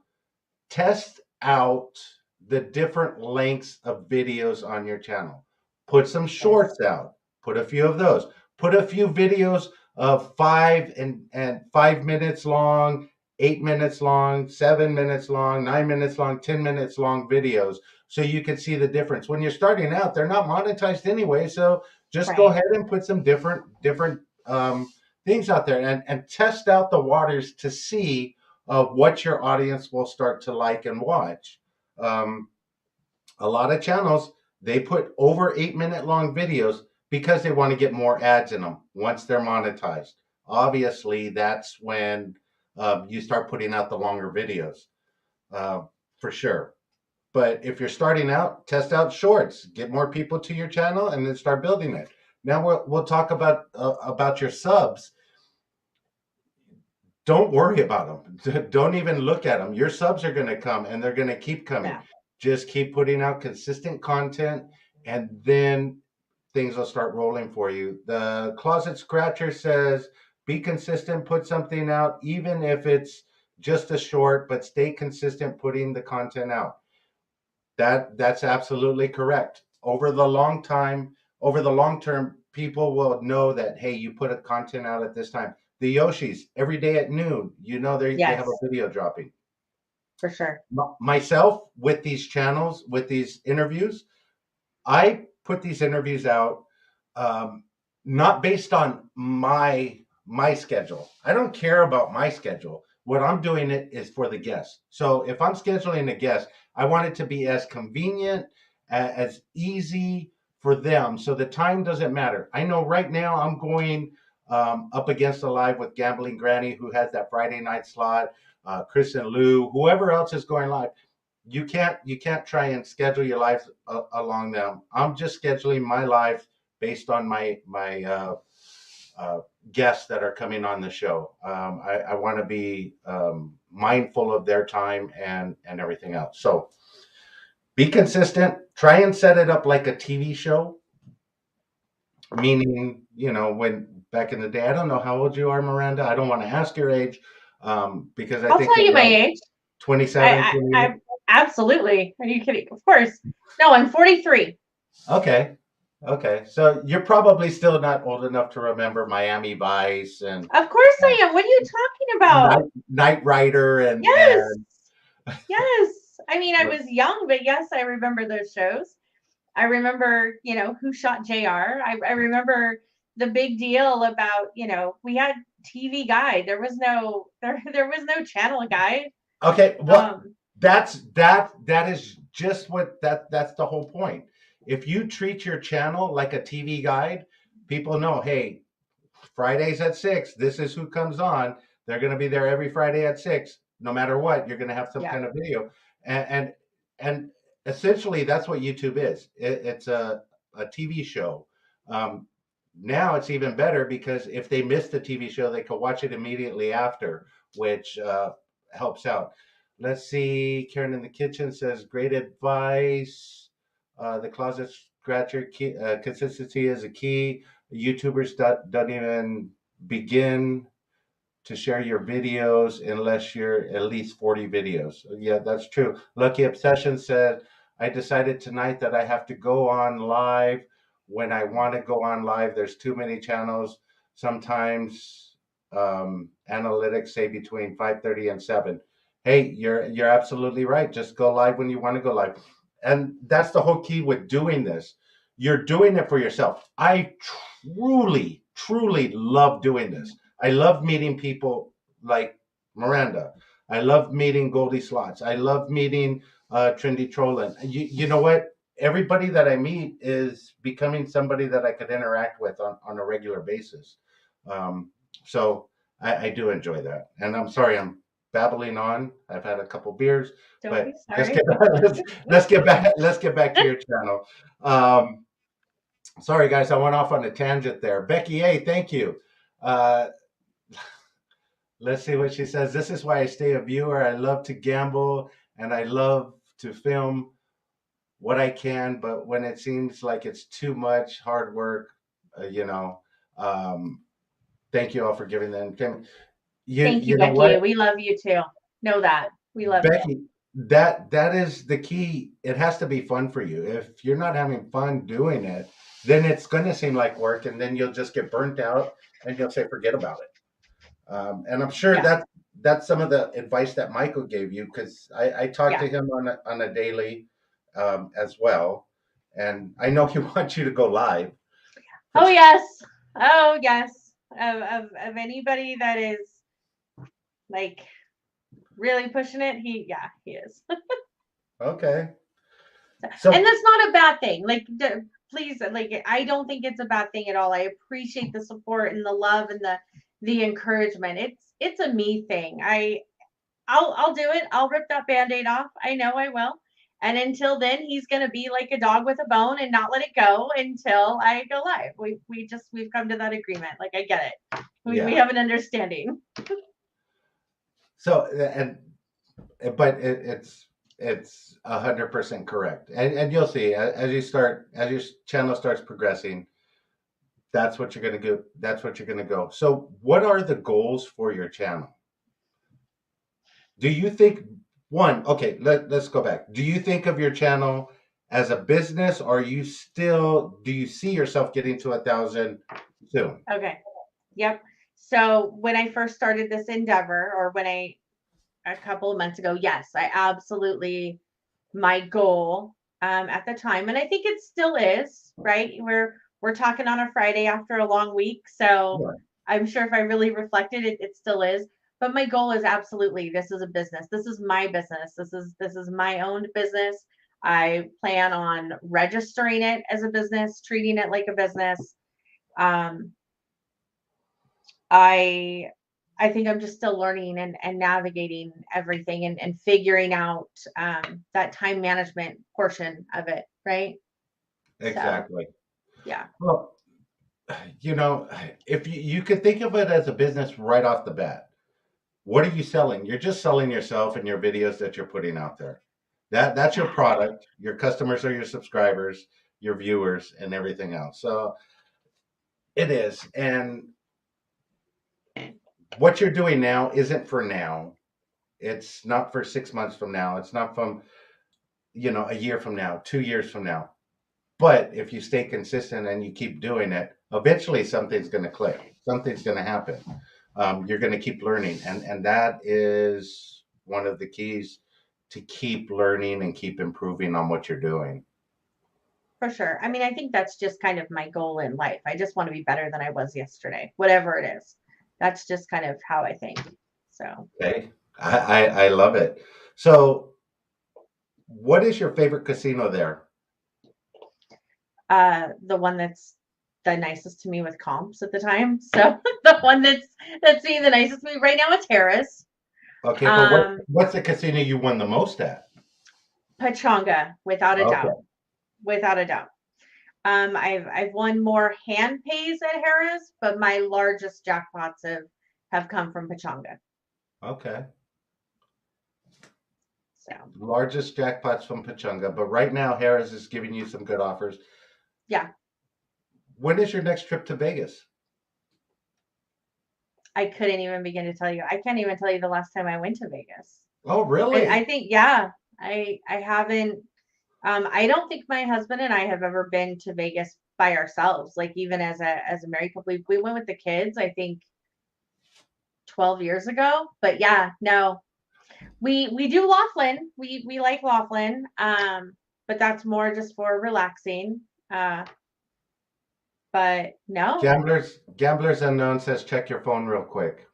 test out the different lengths of videos on your channel. Put some Yes. shorts out. Put a few of those. Put a few videos of 5 minutes long, 8 minutes long, 7 minutes long, 9 minutes long, 10 minutes long videos so you can see the difference. When you're starting out, they're not monetized anyway, so just go Right. ahead and put some different things out there, and test out the waters to see what your audience will start to like and watch. Um, a lot of channels, they put over 8 minute long videos because they want to get more ads in them once they're monetized. Obviously, that's when you start putting out the longer videos, uh, for sure. But if you're starting out, test out shorts, get more people to your channel, and then start building it. Now we'll talk about your subs. Don't worry about them. Don't even look at them. Your subs are going to come, and they're going to keep coming. Yeah. Just keep putting out consistent content, and then things will start rolling for you. The Closet Scratcher says, be consistent, put something out, even if it's just a short, but stay consistent putting the content out. That's absolutely correct. Over the long term, people will know that, hey, you put a content out at this time. The Yoshis, every day at noon, they have a Yes, video dropping. for sure. Myself, with these channels, with these interviews, I put these interviews out, um, not based on my schedule. I don't care about my schedule. What I'm doing it is for the guest. So if I'm scheduling a guest, I want it to be as convenient, as easy for them. So the time doesn't matter. I know right now I'm going up against a live with Gambling Granny, who has that Friday night slot. Chris and Lou, whoever else is going live, you can't try and schedule your life along them. I'm just scheduling my life based on my uh, guests that are coming on the show. I want to be mindful of their time and everything else. So be consistent. Try and set it up like a TV show. Meaning, when back in the day, I don't know how old you are, Miranda. I don't want to ask your age, because I I'll think tell you you're my like age. 27, I 28. absolutely. Are you kidding? Of course. No, I'm 43. Okay. Okay. So you're probably still not old enough to remember Miami Vice and Of course uh, I am. What are you talking Night, about? Night Rider and Yes. and Yes. I mean, I was young, but yes, I remember those shows. I remember, Who Shot JR. I remember the big deal about, we had TV guide. There was no channel guide. okay, what Um, that is just that's the whole point. If you treat your channel like a TV guide, people know, hey, Fridays at 6, this is who comes on. They're going to be there every Friday at 6. No matter what, you're going to have some yeah. kind of video. And essentially, that's what YouTube is. It's a TV show. Um, Now it's even better because if they miss the TV show, they can watch it immediately after, which helps out. Let's see. Karen in the kitchen says, great advice. The closet scratcher consistency is a key. YouTubers don't even begin to share your videos unless you're at least 40 videos. Yeah, that's true. Lucky Obsession said, I decided tonight that I have to go on live when I want to go on live. There's too many channels. Sometimes analytics say between 5:30 and 7. Hey, you're absolutely right. Just go live when you want to go live. And that's the whole key with doing this. You're doing it for yourself. I truly love doing this. I love meeting people like Miranda. I love meeting Goldie Slots. I love meeting Trendy Trollin. You know what? Everybody that I meet is becoming somebody that I could interact with on a regular basis. Um, so I do enjoy that. And I'm sorry I'm babbling on. I've had a couple beers, Don't be but sorry. let's get back to your channel. Sorry guys, I went off on a tangent there. Becky A, thank you. Uh, Let's see what she says. This is why I stay a viewer. I love to gamble and I love to film what I can, but when it seems like it's too much hard work, uh, you know, um, thank you all for giving that. Thank you, You know Becky. what, We love you too. Know that. We love you. Becky, that is the key. It has to be fun for you. If you're not having fun doing it, then it's going to seem like work, and then you'll just get burnt out, and you'll say, forget about it. And I'm sure Yeah. that's some of the advice that Michael gave you because I talk Yeah. to him on a daily, as well. And I know he wants you to go live. Oh yes. Oh yes. Of anybody that is like really pushing it, he is. Okay. And So that's not a bad thing. Like please, like I don't think it's a bad thing at all. I appreciate the support and the love and the encouragement. It's a me thing. I'll do it. I'll rip that band-aid off. I know I will. And until then, he's gonna be like a dog with a bone and not let it go until I go live. We've come to that agreement. Like I get it. We yeah. have an understanding. So and but it's 100% correct. And you'll see as your channel starts progressing, that's what you're gonna go. That's what you're gonna go. So what are the goals for your channel? Do you think okay, let's go back. Do you think of your channel as a business, or do you see yourself getting to 1,000 soon? Okay. Yep. So when I first started this endeavor, or a couple of months ago, yes, I absolutely, my goal at the time, and I think it still is, right? We're talking on a Friday after a long week, so Yeah. I'm sure if I really reflected, it still is. But my goal is absolutely, this is a business. This is my business. This is my own business. I plan on registering it as a business, treating it like a business. Um, I I think I'm just still learning and navigating everything and figuring out that time management portion of it, right? So Exactly. yeah, Well, you know, if you could think of it as a business right off the bat, what are you selling? You're just selling yourself and your videos that you're putting out there. That's your yeah, product. Your customers are your subscribers, your viewers, and everything else. So it is. And what you're doing now isn't for now. It's not for 6 months from now. It's not from, a year from now, 2 years from now. But if you stay consistent and you keep doing it, eventually something's going to click. Something's going to happen. You're going to keep learning, and that is one of the keys to keep learning and keep improving on what you're doing. for sure. I mean, I think that's just kind of my goal in life. I just want to be better than I was yesterday, whatever it is. That's just kind of how I think. So Okay, I love it. So, what is your favorite casino there? the one that's the nicest to me with comps at the time. So the one that's being the nicest to me right now, it's Harris. Okay, but Um, what's the casino you won the most at? Pechanga, without a doubt. Okay, Without a doubt. I've won more hand pays at Harris, but my largest jackpots have come from Pechanga. okay. So Largest jackpots from Pechanga, but right now Harris is giving you some good offers. yeah, When is your next trip to Vegas? I couldn't even begin to tell you. I can't even tell you the last time I went to Vegas. Oh, I really? think yeah, I haven't. I don't think my husband and I have ever been to Vegas by ourselves. Like even as a married couple, we went with the kids. I think 12 years ago. But yeah, no, we do Laughlin. We like Laughlin. But that's more just for relaxing. But no, Gamblers Unknown says check your phone real quick.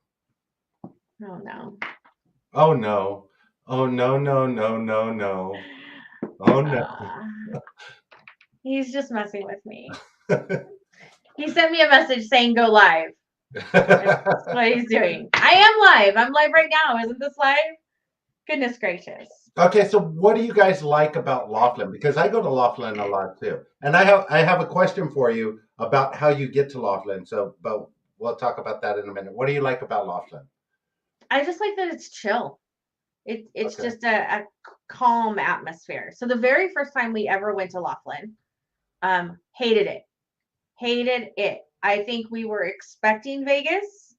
no, no. Oh no. Oh no, no, no, no, no. Oh no. Uh, he's just messing with me. He sent me a message saying go live. That's what he's doing. I am live. I'm live right now. Isn't this live? Goodness gracious. Okay, so what do you guys like about Laughlin? Because I go to Laughlin a lot too. And I have a question for you about how you get to Laughlin. But we'll talk about that in a minute. What do you like about Laughlin? I just like that it's chill. It's Okay. just a calm atmosphere. So the very first time we ever went to Laughlin, hated it. Hated it. I think we were expecting Vegas,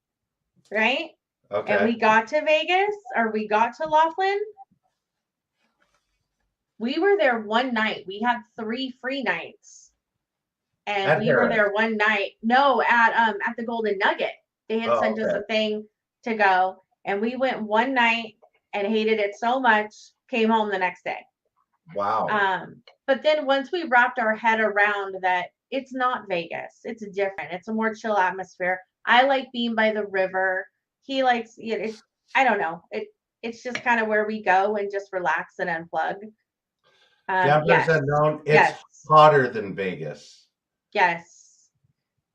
right? And Okay. we got to Vegas, or we got to Laughlin. We were there one night. We had 3 free nights. And At we were Harris. there one night. No, at the Golden Nugget. They had Oh, sent us okay. a thing to go, and we went one night and hated it so much. Came home the next day. Wow. But then once we wrapped our head around that it's not Vegas, it's different. It's a more chill atmosphere. I like being by the river. He likes, you know, I don't know. It's just kind of where we go and just relax and unplug. Gamblers Yes, Unknown, it's yes, hotter than Vegas. yes.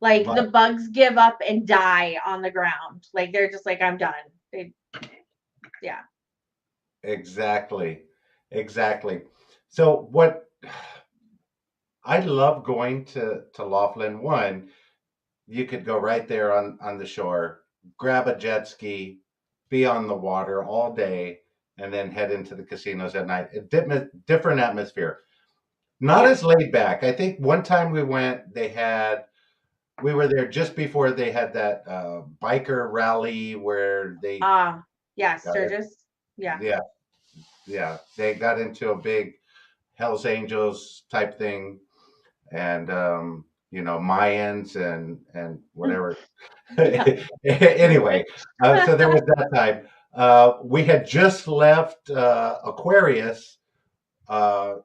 Like But the bugs give up and die on the ground. Like they're just like, I'm done. Yeah. exactly. Exactly. So what I love going to Laughlin. One, you could go right there on the shore, grab a jet ski, be on the water all day, and then head into the casinos at night. Different atmosphere. Not Yeah. as laid back. I think one time we went, we were there just before they had that biker rally where they Yeah, got it. Sturgis. Yeah. Yeah, yeah, they got into a big Hell's Angels type thing, and Mayans and whatever. Anyway, so there was that time. We had just left Aquarius. Uh,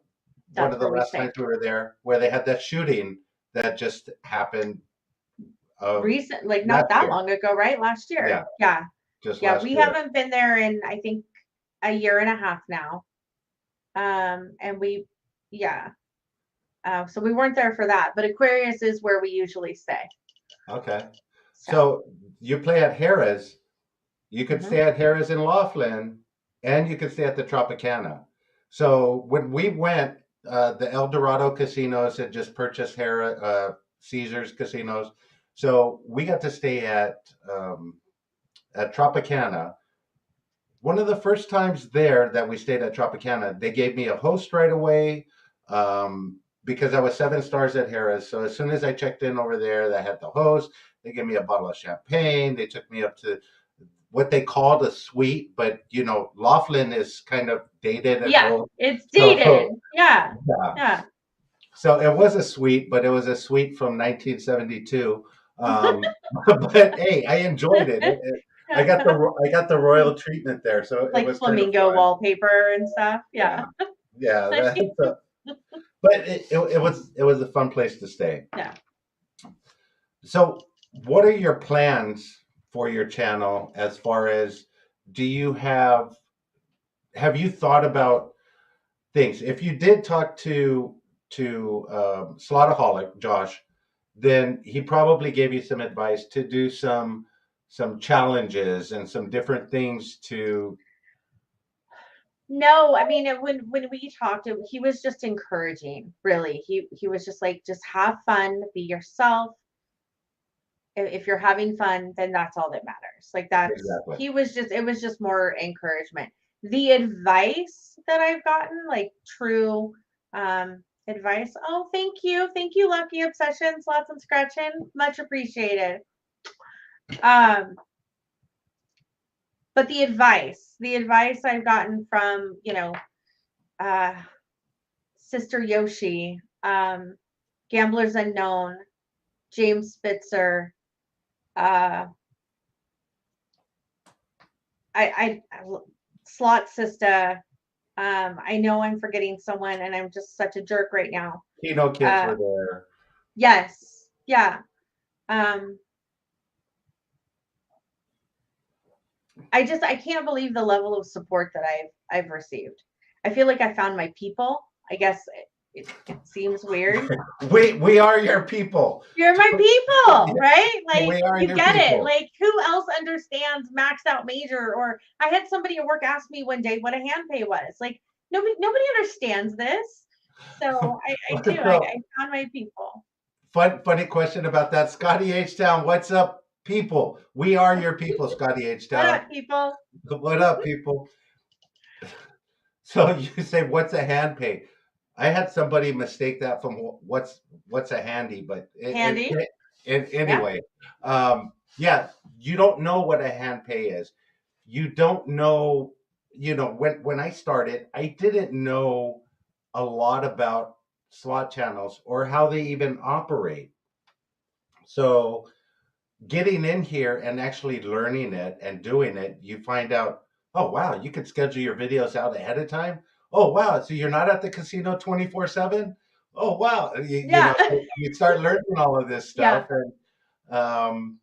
one That's of the where we last stay. times we were there, where they had that shooting that just happened Recent, like not last that year. long ago, right? Last Yeah, year. Yeah. just Yeah. last We year. haven't been there in, I think, a year and a half now. And yeah. So we weren't there for that, but Aquarius is where we usually stay. Okay. So, So you play at Harrah's. You could mhm. stay at Harrah's in Laughlin, and you could stay at the Tropicana. So when we went, the El Dorado casinos had just purchased Caesar's casinos. So we got to stay at Tropicana. One of the first times there that we stayed at Tropicana, they gave me a host right away, because I was 7 stars at Harrah's. So as soon as I checked in over there, they had the host. They gave me a bottle of champagne. They took me up to what they called a suite, but Laughlin is kind of dated and Yeah, old. it's So dated. Yeah. yeah. Yeah. So it was a suite, but it was a suite from 1972. But hey, I enjoyed it. I got the royal treatment there, so it Like was kind of flamingo fun. wallpaper and stuff. Yeah, Yeah. yeah. But it was a fun place to stay. Yeah. So, what are your plans for your channel as far as do you have you thought about things? If you did talk to Slaughterholic Josh, then he probably gave you some advice to do some challenges and some different things to. No, I mean, when we talked, he was just encouraging, really. He was just like, just have fun, be yourself. If you're having fun, then that's all that matters. Like Exactly. it was just more encouragement. The advice that I've gotten, like true advice. Oh, thank you. Thank you, Lucky Obsessions, lots and scratching. Much appreciated. Um, but the advice I've gotten from, uh Sister Yoshi, Gamblers Unknown, James Spitzer, uh I Slot Sister. I know I'm forgetting someone and I'm just such a jerk right now. Kino kids Uh were there. yes. Yeah. Um I can't believe the level of support that I've received. I feel like I found my people. I guess it seems weird. We are your people. You're my people, right? Like We are you your get it. people. Like who else understands maxed out major? Or I had somebody at work ask me one day what a hand pay was. Like nobody understands this. So I do. I So found my people. funny question about that, Scotty H Town. What's up, people? We are your people, Scotty H What Town. up, people? What up, people? So you say, what's a hand pay? I had somebody mistake that from what's a handy, but Handy? Yeah. anyway, yeah, you don't know what a hand pay is. You don't know, when I started, I didn't know a lot about slot channels or how they even operate. So getting in here and actually learning it and doing it, you find out, oh wow, you could schedule your videos out ahead of time. Oh wow, so you're not at the casino 24/7? Oh wow, you know, Yeah. so you start learning all of this Yeah, stuff, and um,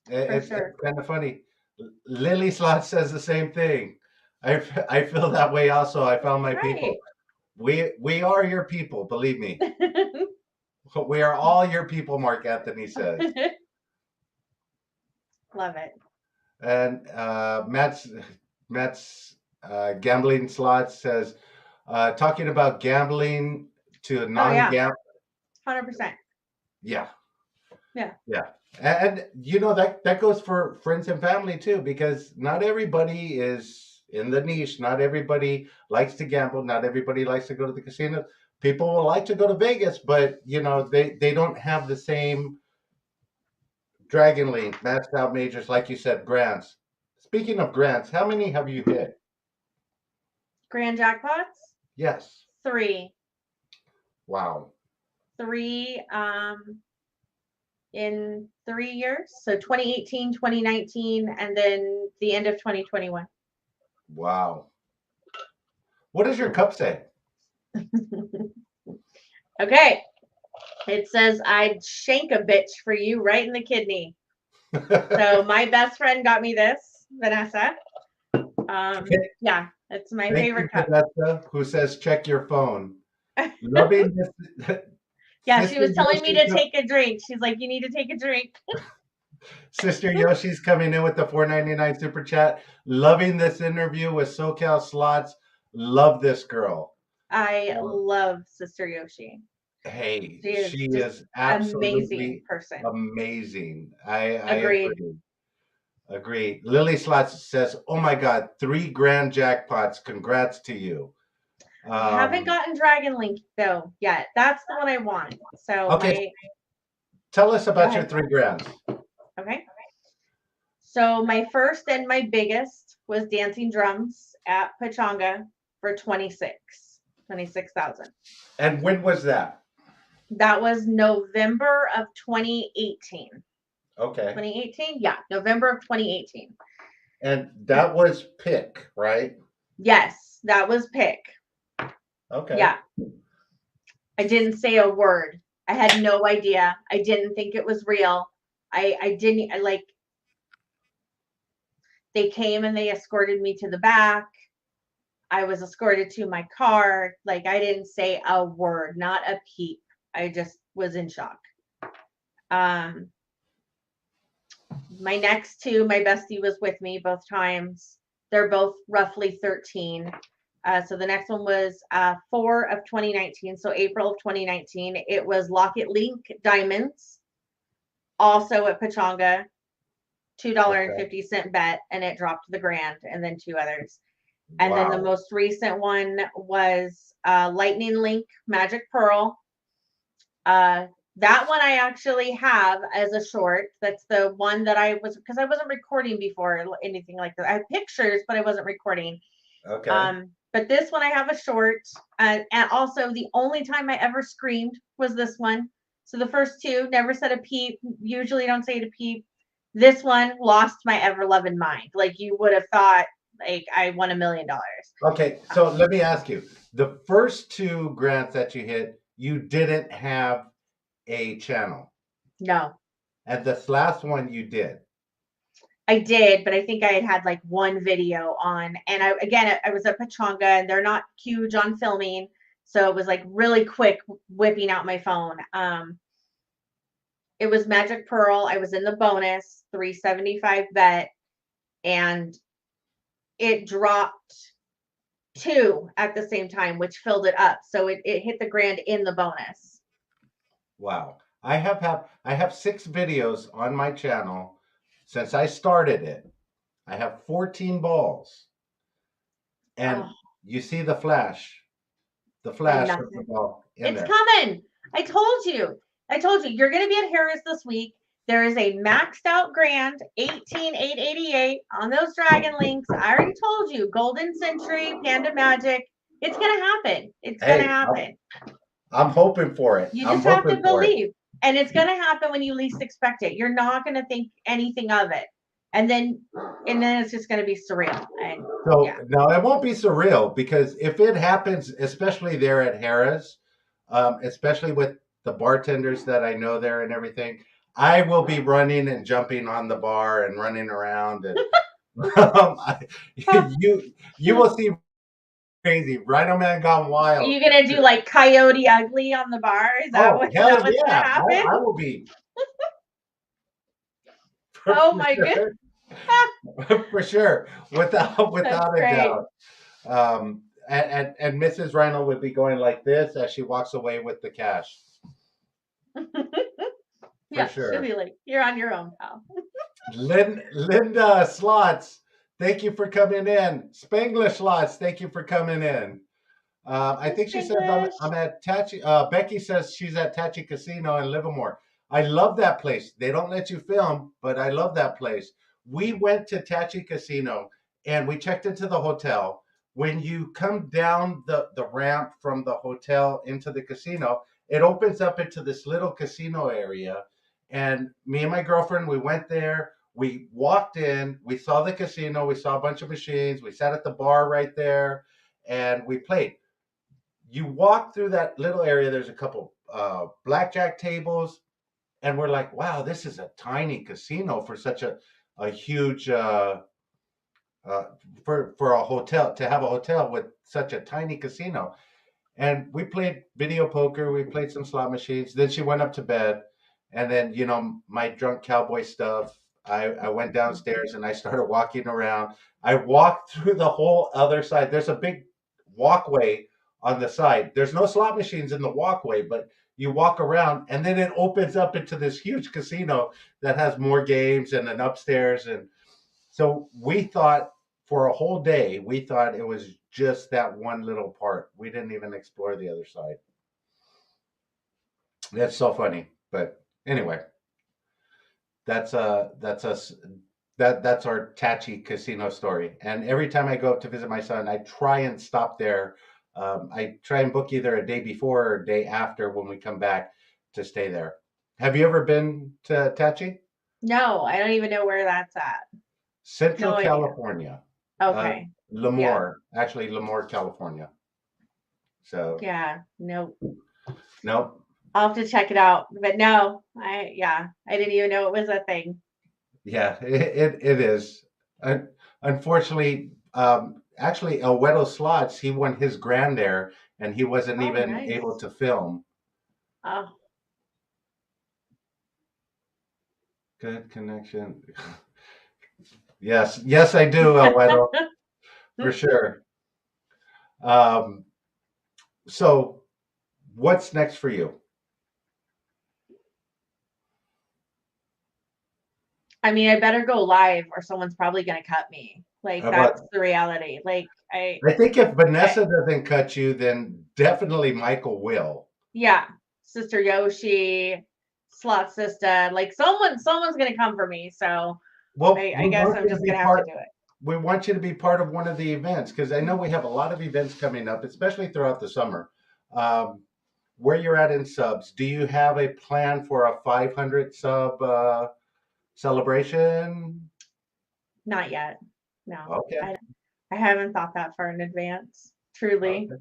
for it's sure. kind of funny. Lily Slot says the same thing. I feel that way also. I found my people. Right. We are your people, believe me. We are all your people, Mark Anthony says. Love it. And Matt's gambling slot says, talking about gambling to Oh yeah, non-gam. 100%. Yeah, Yeah. yeah, and you know that goes for friends and family too, because not everybody is in the niche. Not everybody likes to gamble. Not everybody likes to go to the casino. People will like to go to Vegas, but you know they don't have the same Dragon League, maxed out majors, like you said, grants. Speaking of grants, how many have you hit? Grand jackpots? Yes. Three. Wow. Three in 3 years. So 2018, 2019, and then the end of 2021. Wow. What does your cup say? Okay. It says I'd shank a bitch for you right in the kidney. So my best friend got me this, Vanessa. Yeah, it's my Thank you, favorite cup. Vanessa, who says check your phone. Loving this. Yeah, she Sister was telling me Yoshi, to take a drink. She's like, you need to take a drink. Sister Yoshi's coming in with the 4.99 super chat. Loving this interview with SoCal Slots. Love this girl. I love Sister Yoshi. Hey, She is she just is amazing absolutely person. amazing. I Agreed. agree. Agree. Lily Slots says, "Oh my God, 3 grand jackpots! Congrats to you." I haven't Um, gotten Dragon Link though yet. That's the one I want. So okay, my tell us go about your ahead. 3 grands. Okay. So my first and my biggest was dancing drums at Pechanga for 26,000. And when was that? That was November of 2018. Okay, 2018? Yeah, November of 2018. and that was pick, right? Yes, that was pick. Okay, Yeah, I didn't say a word. I had no idea. I didn't think it was real. I didn't I, like they came and they escorted me to the back. I was escorted to my car. Like I didn't say a word, not a peep. I just was in shock. Um, my next two, my bestie was with me both times. They're both roughly 13. So the next one was 4 of 2019. So April of 2019. It was Locket Link Diamonds, also at Pechanga, okay, $2.50 bet, and it dropped the grand, and then two others. And then the wow, most recent one was Lightning Link Magic Pearl. Uh, that one I actually have as a short. That's the one that I was, because I wasn't recording before anything like that. I had pictures, but I wasn't recording. okay. But this one I have a short. And also the only time I ever screamed was this one. So the first two never said a peep. Usually don't say a peep. This one lost my ever loving mind. Like you would have thought like I won $1 million. Okay, so let me ask you: the first 2 grants that you hit, you didn't have a channel, No, and this last one you did. I did, but I think I had like one video on. And I was at Pechanga and they're not huge on filming. So it was like really quick whipping out my phone. It was Magic Pearl. I was in the bonus 375 bet and it dropped two at the same time, which filled it up. So it hit the grand in the bonus. Wow. I have 6 videos on my channel since I started it. I have 14 balls. Oh, And you see the and flash of the nothing. ball in It's there. coming. I told you. I told you. You're going to be at Harris this week. There is a maxed out grand 18,888 on those Dragon Links. I already told you. Golden Century, Panda Magic. It's going to happen. It's going to Hey, happen. I'm hoping for it. You I'm just have to hoping for it. believe. And it's going to happen when you least expect it. You're not going to think anything of it. and then it's just going to be surreal. And So yeah, no, it won't be surreal because if it happens, especially there at Harrah's, especially with the bartenders that I know there and everything, I will be running and jumping on the bar and running around, and you will see crazy. Rhino Man gone are wild you for going to do sure. like Coyote Ugly on the bar? Is that Oh what is hell that what's going to yeah, happen? I will be Oh for my goodness, sure, for sure, that's without a great. doubt. And Mrs. Rhino would be going like this as she walks away with the cash, for Yeah, she'll sure. be like, "You're on your own, pal." Linda Slots, thank you for coming in. Spanglish Slots, thank you for coming in. I Miss think she says I'm English. at Tachi. Becky says she's at Tachi Casino in Livermore. I love that place. They don't let you film, but I love that place. We went to Tachi Casino and we checked into the hotel. When you come down the ramp from the hotel into the casino, it opens up into this little casino area. And me and my girlfriend, we went there. We walked in, we saw the casino, we saw a bunch of machines, we sat at the bar right there, and we played. You walk through that little area, there's a couple blackjack tables, and we're like, wow, this is a tiny casino for such a huge uh, for a hotel, to have a hotel with such a tiny casino. And we played video poker, we played some slot machines. Then she went up to bed, and then my drunk cowboy stuff. I went downstairs and I started walking around. I walked through the whole other side. There's a big walkway on the side. There's no slot machines in the walkway, but you walk around and then it opens up into this huge casino that has more games and an upstairs. And so we thought for a whole day, we thought it was just that one little part. We didn't even explore the other side. That's so funny. But anyway, that's us. That's our Tachi casino story. And every time I go up to visit my son, I try and stop there. I try and book either a day before or a day after when we come back to stay there. Have you ever been to Tachi? No, I don't even know where that's at. Central No idea. California. Uh, Okay. Yeah. Lemoore, actually Lemoore, California. So Yeah. No. no, I'll have to check it out. But no, I didn't even know it was a thing. yeah, it is. Un Unfortunately, actually, El Wedo Slots, he won his grand there, and he wasn't Oh, even able nice. to film. Oh. Good connection. Yes, yes, I do, El Wedo, for sure. Um, so what's next for you? I mean, I better go live or someone's probably gonna cut me. Like How that's about, the reality. Like I think if I Vanessa doesn't cut you, then definitely Michael will. yeah, Sister Yoshi, Slot Sister, like someone's gonna come for me. So Well, I guess I'm just gonna have to do it. we want you to be part of one of the events because I know we have a lot of events coming up, especially throughout the summer. Um, where you're at in subs, do you have a plan for a 500 sub celebration? Not yet. No. Okay, I haven't thought that far in advance. Truly. okay.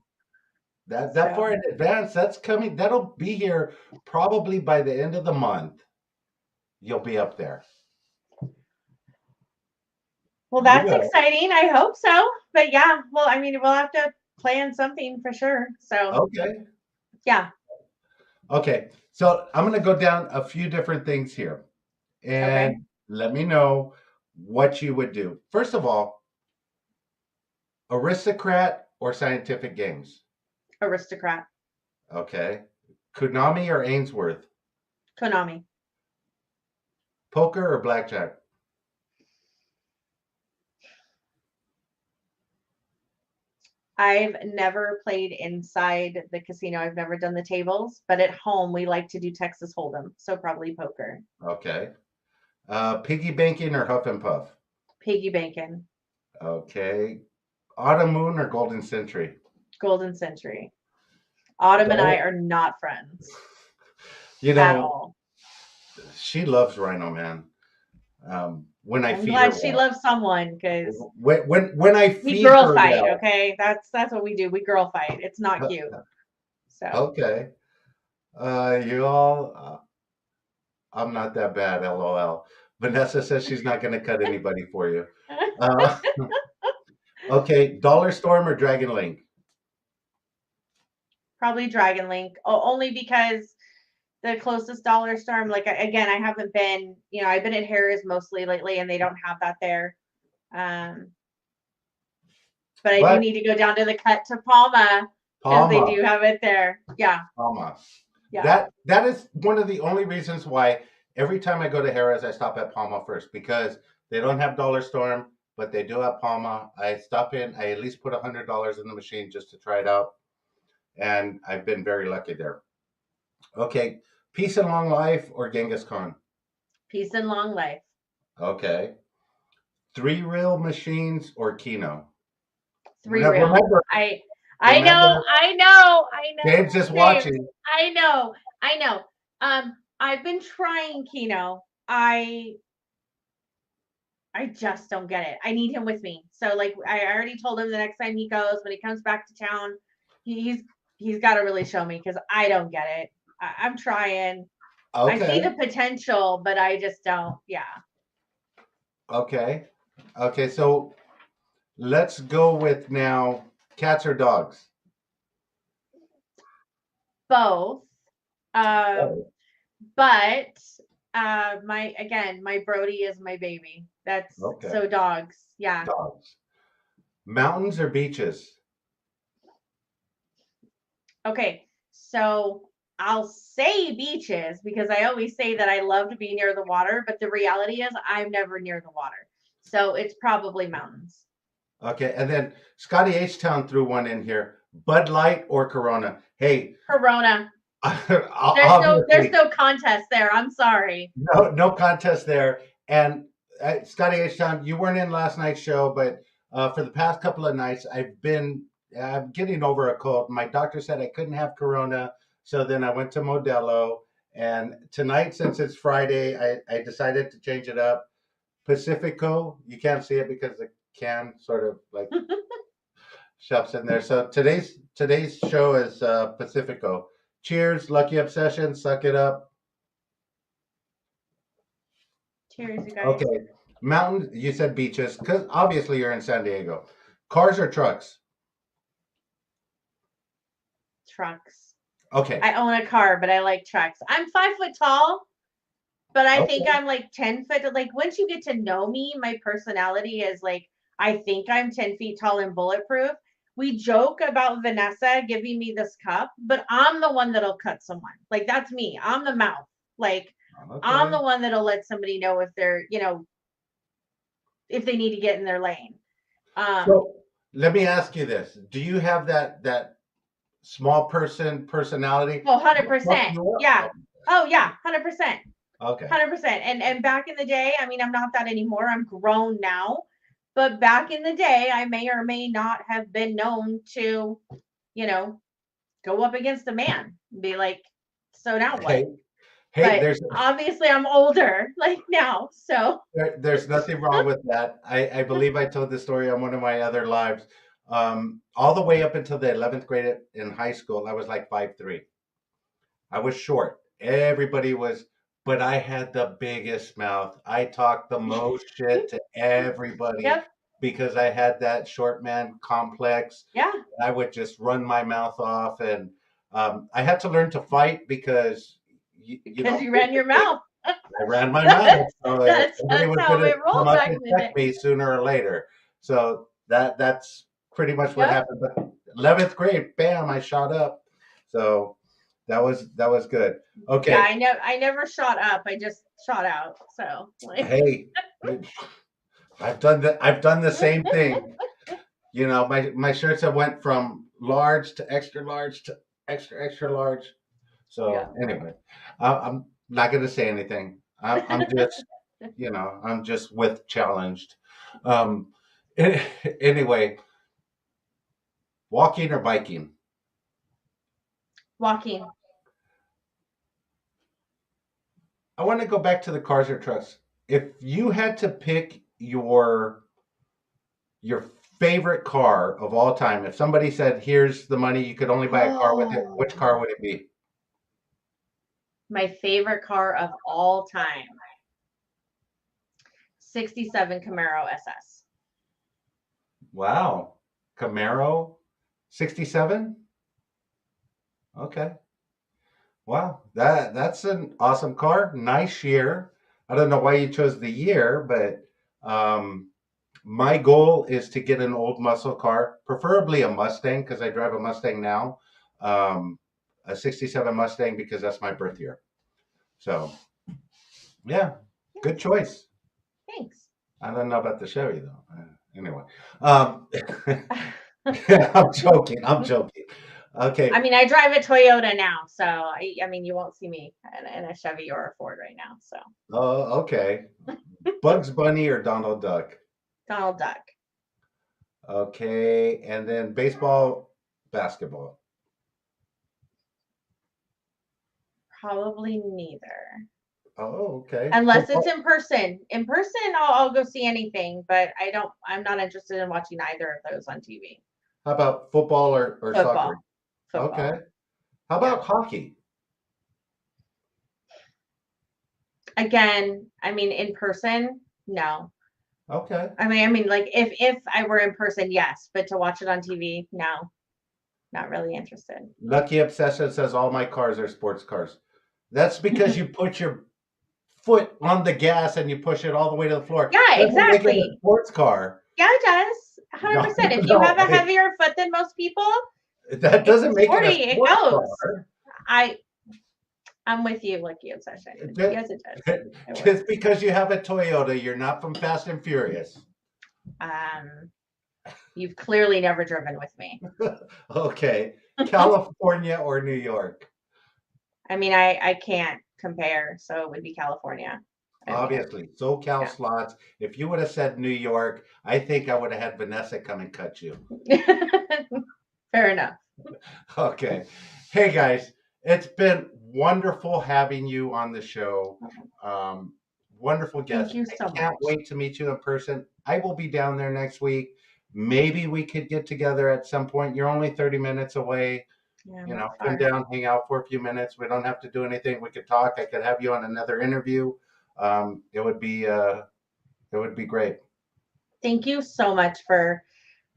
That far So in advance, that's coming. That'll be here probably by the end of the month. You'll be up there. well, You that's will. exciting. I hope so. But yeah, well, I mean, we'll have to plan something for sure. So Okay. yeah. Okay. So I'm going to go down a few different things here and Okay. let me know what you would do. First of all, aristocrat or scientific games? Aristocrat. Okay. Konami or Ainsworth? Konami. Poker or blackjack? I've never played inside the casino. I've never done the tables, but at home we like to do Texas Hold'em, so probably poker. Okay. Piggy banking or Huff and Puff? Piggy banking. Okay. Autumn Moon or Golden Century? Golden Century. Autumn and I Well, are not friends you at know, all. she loves Rhino Man. when I I'm feed her glad she well. loves someone because When I we feed girl her fight. well. Okay, that's what we do. We girl fight. It's not cute. So Okay. You all, I'm not that bad, LOL. Vanessa says she's not going to cut anybody for you. Uh, okay, Dollar Storm or Dragon Link? probably Dragon Link, only because the closest dollar store. Like again, I haven't been. I've been at Harris mostly lately, and they don't have that there. Um, but I do But need to go down to the cut to Palma because they Palma, do have it there. Yeah, Palma. yeah. That is one of the only reasons why every time I go to Harris, I stop at Palma first because they don't have Dollar Storm, but they do have Palma. I stop in, I at least put $100 in the machine just to try it out, and I've been very lucky there. Okay, Peace and Long Life or Genghis Khan? Peace and long life. Okay, Three Reel Machines or Kino? Three reel. Remember, I remember, know, I know, I James know, is James. watching. I know, I know. I've been trying Kino. I just don't get it. I need him with me. So like I already told him the next time he goes, when he comes back to town, he's got to really show me because I don't get it. I'm trying. I see Okay, the potential, but I just don't. Yeah, okay, okay. So let's go with now cats or dogs. both. Um, Oh, but my Brody is my baby. That's okay, so dogs. Yeah. dogs. Mountains or beaches? Okay. So I'll say beaches because I always say that I love to be near the water, but the reality is I'm never near the water. So it's probably mountains. Okay, and then Scotty H Town threw one in here. Bud Light or Corona? Hey, Corona. There's obviously, no contest there. I'm sorry. no contest there. And Scotty H Town, you weren't in last night's show, but for the past couple of nights, I'm getting over a cold. My doctor said I couldn't have Corona, so then I went to Modelo. And tonight, since it's Friday, I decided to change it up. Pacifico, you can't see it because the can sort of like shoves in there. So today's show is Pacifico. Cheers, Lucky Obsession, suck it up. Cheers, you guys. Okay, mountains. You said beaches because obviously you're in San Diego. Cars or trucks? Trucks. Okay, I own a car, but I like trucks. I'm 5 foot tall, but I think okay, I'm like 10 foot. Like once you get to know me, my personality is like I think I'm 10 feet tall and bulletproof. We joke about Vanessa giving me this cup, but I'm the one that'll cut someone. Like that's me. I'm the mouth. Like I'm okay. the one that'll let somebody know if they're, if they need to get in their lane. Um, So let me ask you this: do you have that small person personality? well, I'll fuck 100%. you Yeah. up. Oh yeah, 100%. Okay. 100%. And back in the day, I mean, I'm not that anymore. I'm grown now. But back in the day, I may or may not have been known to, you know, go up against a man and be like, so now what? Hey, hey, But obviously I'm older like now. So there's nothing wrong with that. I believe I told this story on one of my other lives. All the way up until the 11th grade in high school, I was like 5'3". I was short. Everybody was, but I had the biggest mouth. I talked the most shit to everybody yep. because I had that short man complex. Yeah. I would just run my mouth off, and I had to learn to fight because you Because know you ran your mouth. I ran my mouth, so somebody That's was how going to it come rolled up back and in the day. check me sooner or later. So that's pretty much what Yep. happened. But 11th grade, bam, I shot up. So that was good. Yeah, Okay, I never shot up. I just shot out. So like hey, I've done the same thing. You know, my shirts have went from large to extra large. yeah. So anyway, I'm not going to say anything. I'm just, I'm just with challenged. Um, anyway, walking or biking? Walking. I want to go back to the cars or trucks. if you had to pick your favorite car of all time, if somebody said, "Here's the money, you could only buy a car with it," which Oh, car would it be? my favorite car of all time. 67 Camaro SS. Wow, Camaro, 67. Okay. Wow, that's an awesome car. Nice year. I don't know why you chose the year, but my goal is to get an old muscle car, preferably a Mustang because I drive a Mustang now. Um, a 67 Mustang because that's my birth year. So, yeah, good choice. Thanks. I don't know about the Chevy though. Anyway, um, I'm joking. I'm joking. I Okay. mean, I drive a Toyota now, so I mean, you won't see me in a Chevy or a Ford right now. So Oh, okay. Bugs Bunny or Donald Duck? Donald Duck. Okay, and then baseball, basketball. Probably neither. Oh, okay. Unless it's Football. in person. In person, I'll go see anything, but I'm not interested in watching either of those on TV. How about football or soccer? Football. Okay. Football. How Yeah. about hockey? Again, I mean, in person, no. Okay. I mean, like if I were in person, yes, but to watch it on TV, no, not really interested. Lucky Obsession says all my cars are sports cars. That's because you put your foot on the gas and you push it all the way to the floor. Yeah, Doesn't make it a exactly. sports car. Yeah, it does. No, 100%. If you have no, a heavier foot than most people, that it's doesn't make it a sporty. It sports goes. car. I I'm with you, Lucky Obsession. That- Yes, it does. It Just works. because you have a Toyota, you're not from Fast and Furious. Um, you've clearly never driven with me. Okay. California or New York? I mean, I can't compare, so it would be California. I mean, Obviously. SoCal yeah. slots. If you would have said New York, I think I would have had Vanessa come and cut you. Fair enough. Okay. Hey guys, it's been wonderful having you on the show. Wonderful Thank guest. you I so can't much. wait to meet you in person. I will be down there next week. Maybe we could get together at some point. You're only 30 minutes away. Yeah, You know, not come far. down, hang out for a few minutes. We don't have to do anything. We could talk. I could have you on another interview. It would be great. Thank you so much for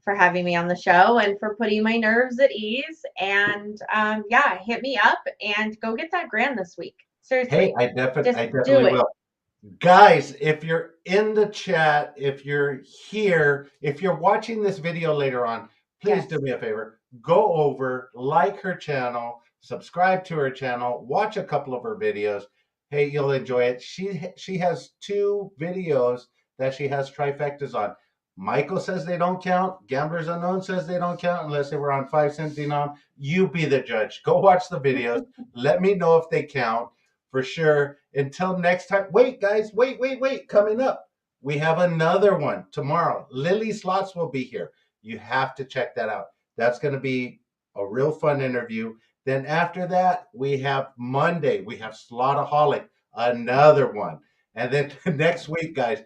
having me on the show and for putting my nerves at ease. And yeah, hit me up and go get that grand this week. Hey, Seriously, I just definitely do it. will. Guys, if you're in the chat, if you're here, if you're watching this video later on, please Yes. do me a favor. Go over, like her channel, subscribe to her channel, watch a couple of her videos. Hey, you'll enjoy it. She has 2 videos that she has trifectas on. Michael says they don't count. Gamblers Unknown says they don't count unless they were on 5 cent denom. You be the judge. Go watch the videos. Let me know if they count for sure. Until next time. Wait, guys. Wait. Coming up, we have another one tomorrow. Lily Slots will be here. You have to check that out. That's going to be a real fun interview. Then after that, we have Monday. We have Slotaholic, another one. And then next week, guys,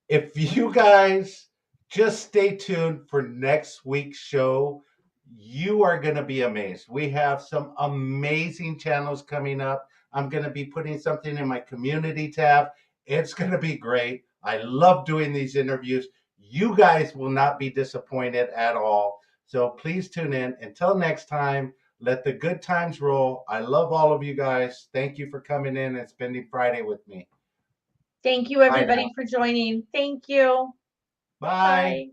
if you guys just stay tuned for next week's show, you are going to be amazed. We have some amazing channels coming up. I'm going to be putting something in my community tab. It's going to be great. I love doing these interviews. You guys will not be disappointed at all. So please tune in. Until next time, let the good times roll. I love all of you guys. Thank you for coming in and spending Friday with me. Thank you, Bye everybody, now. for joining. Thank you. Bye. Bye.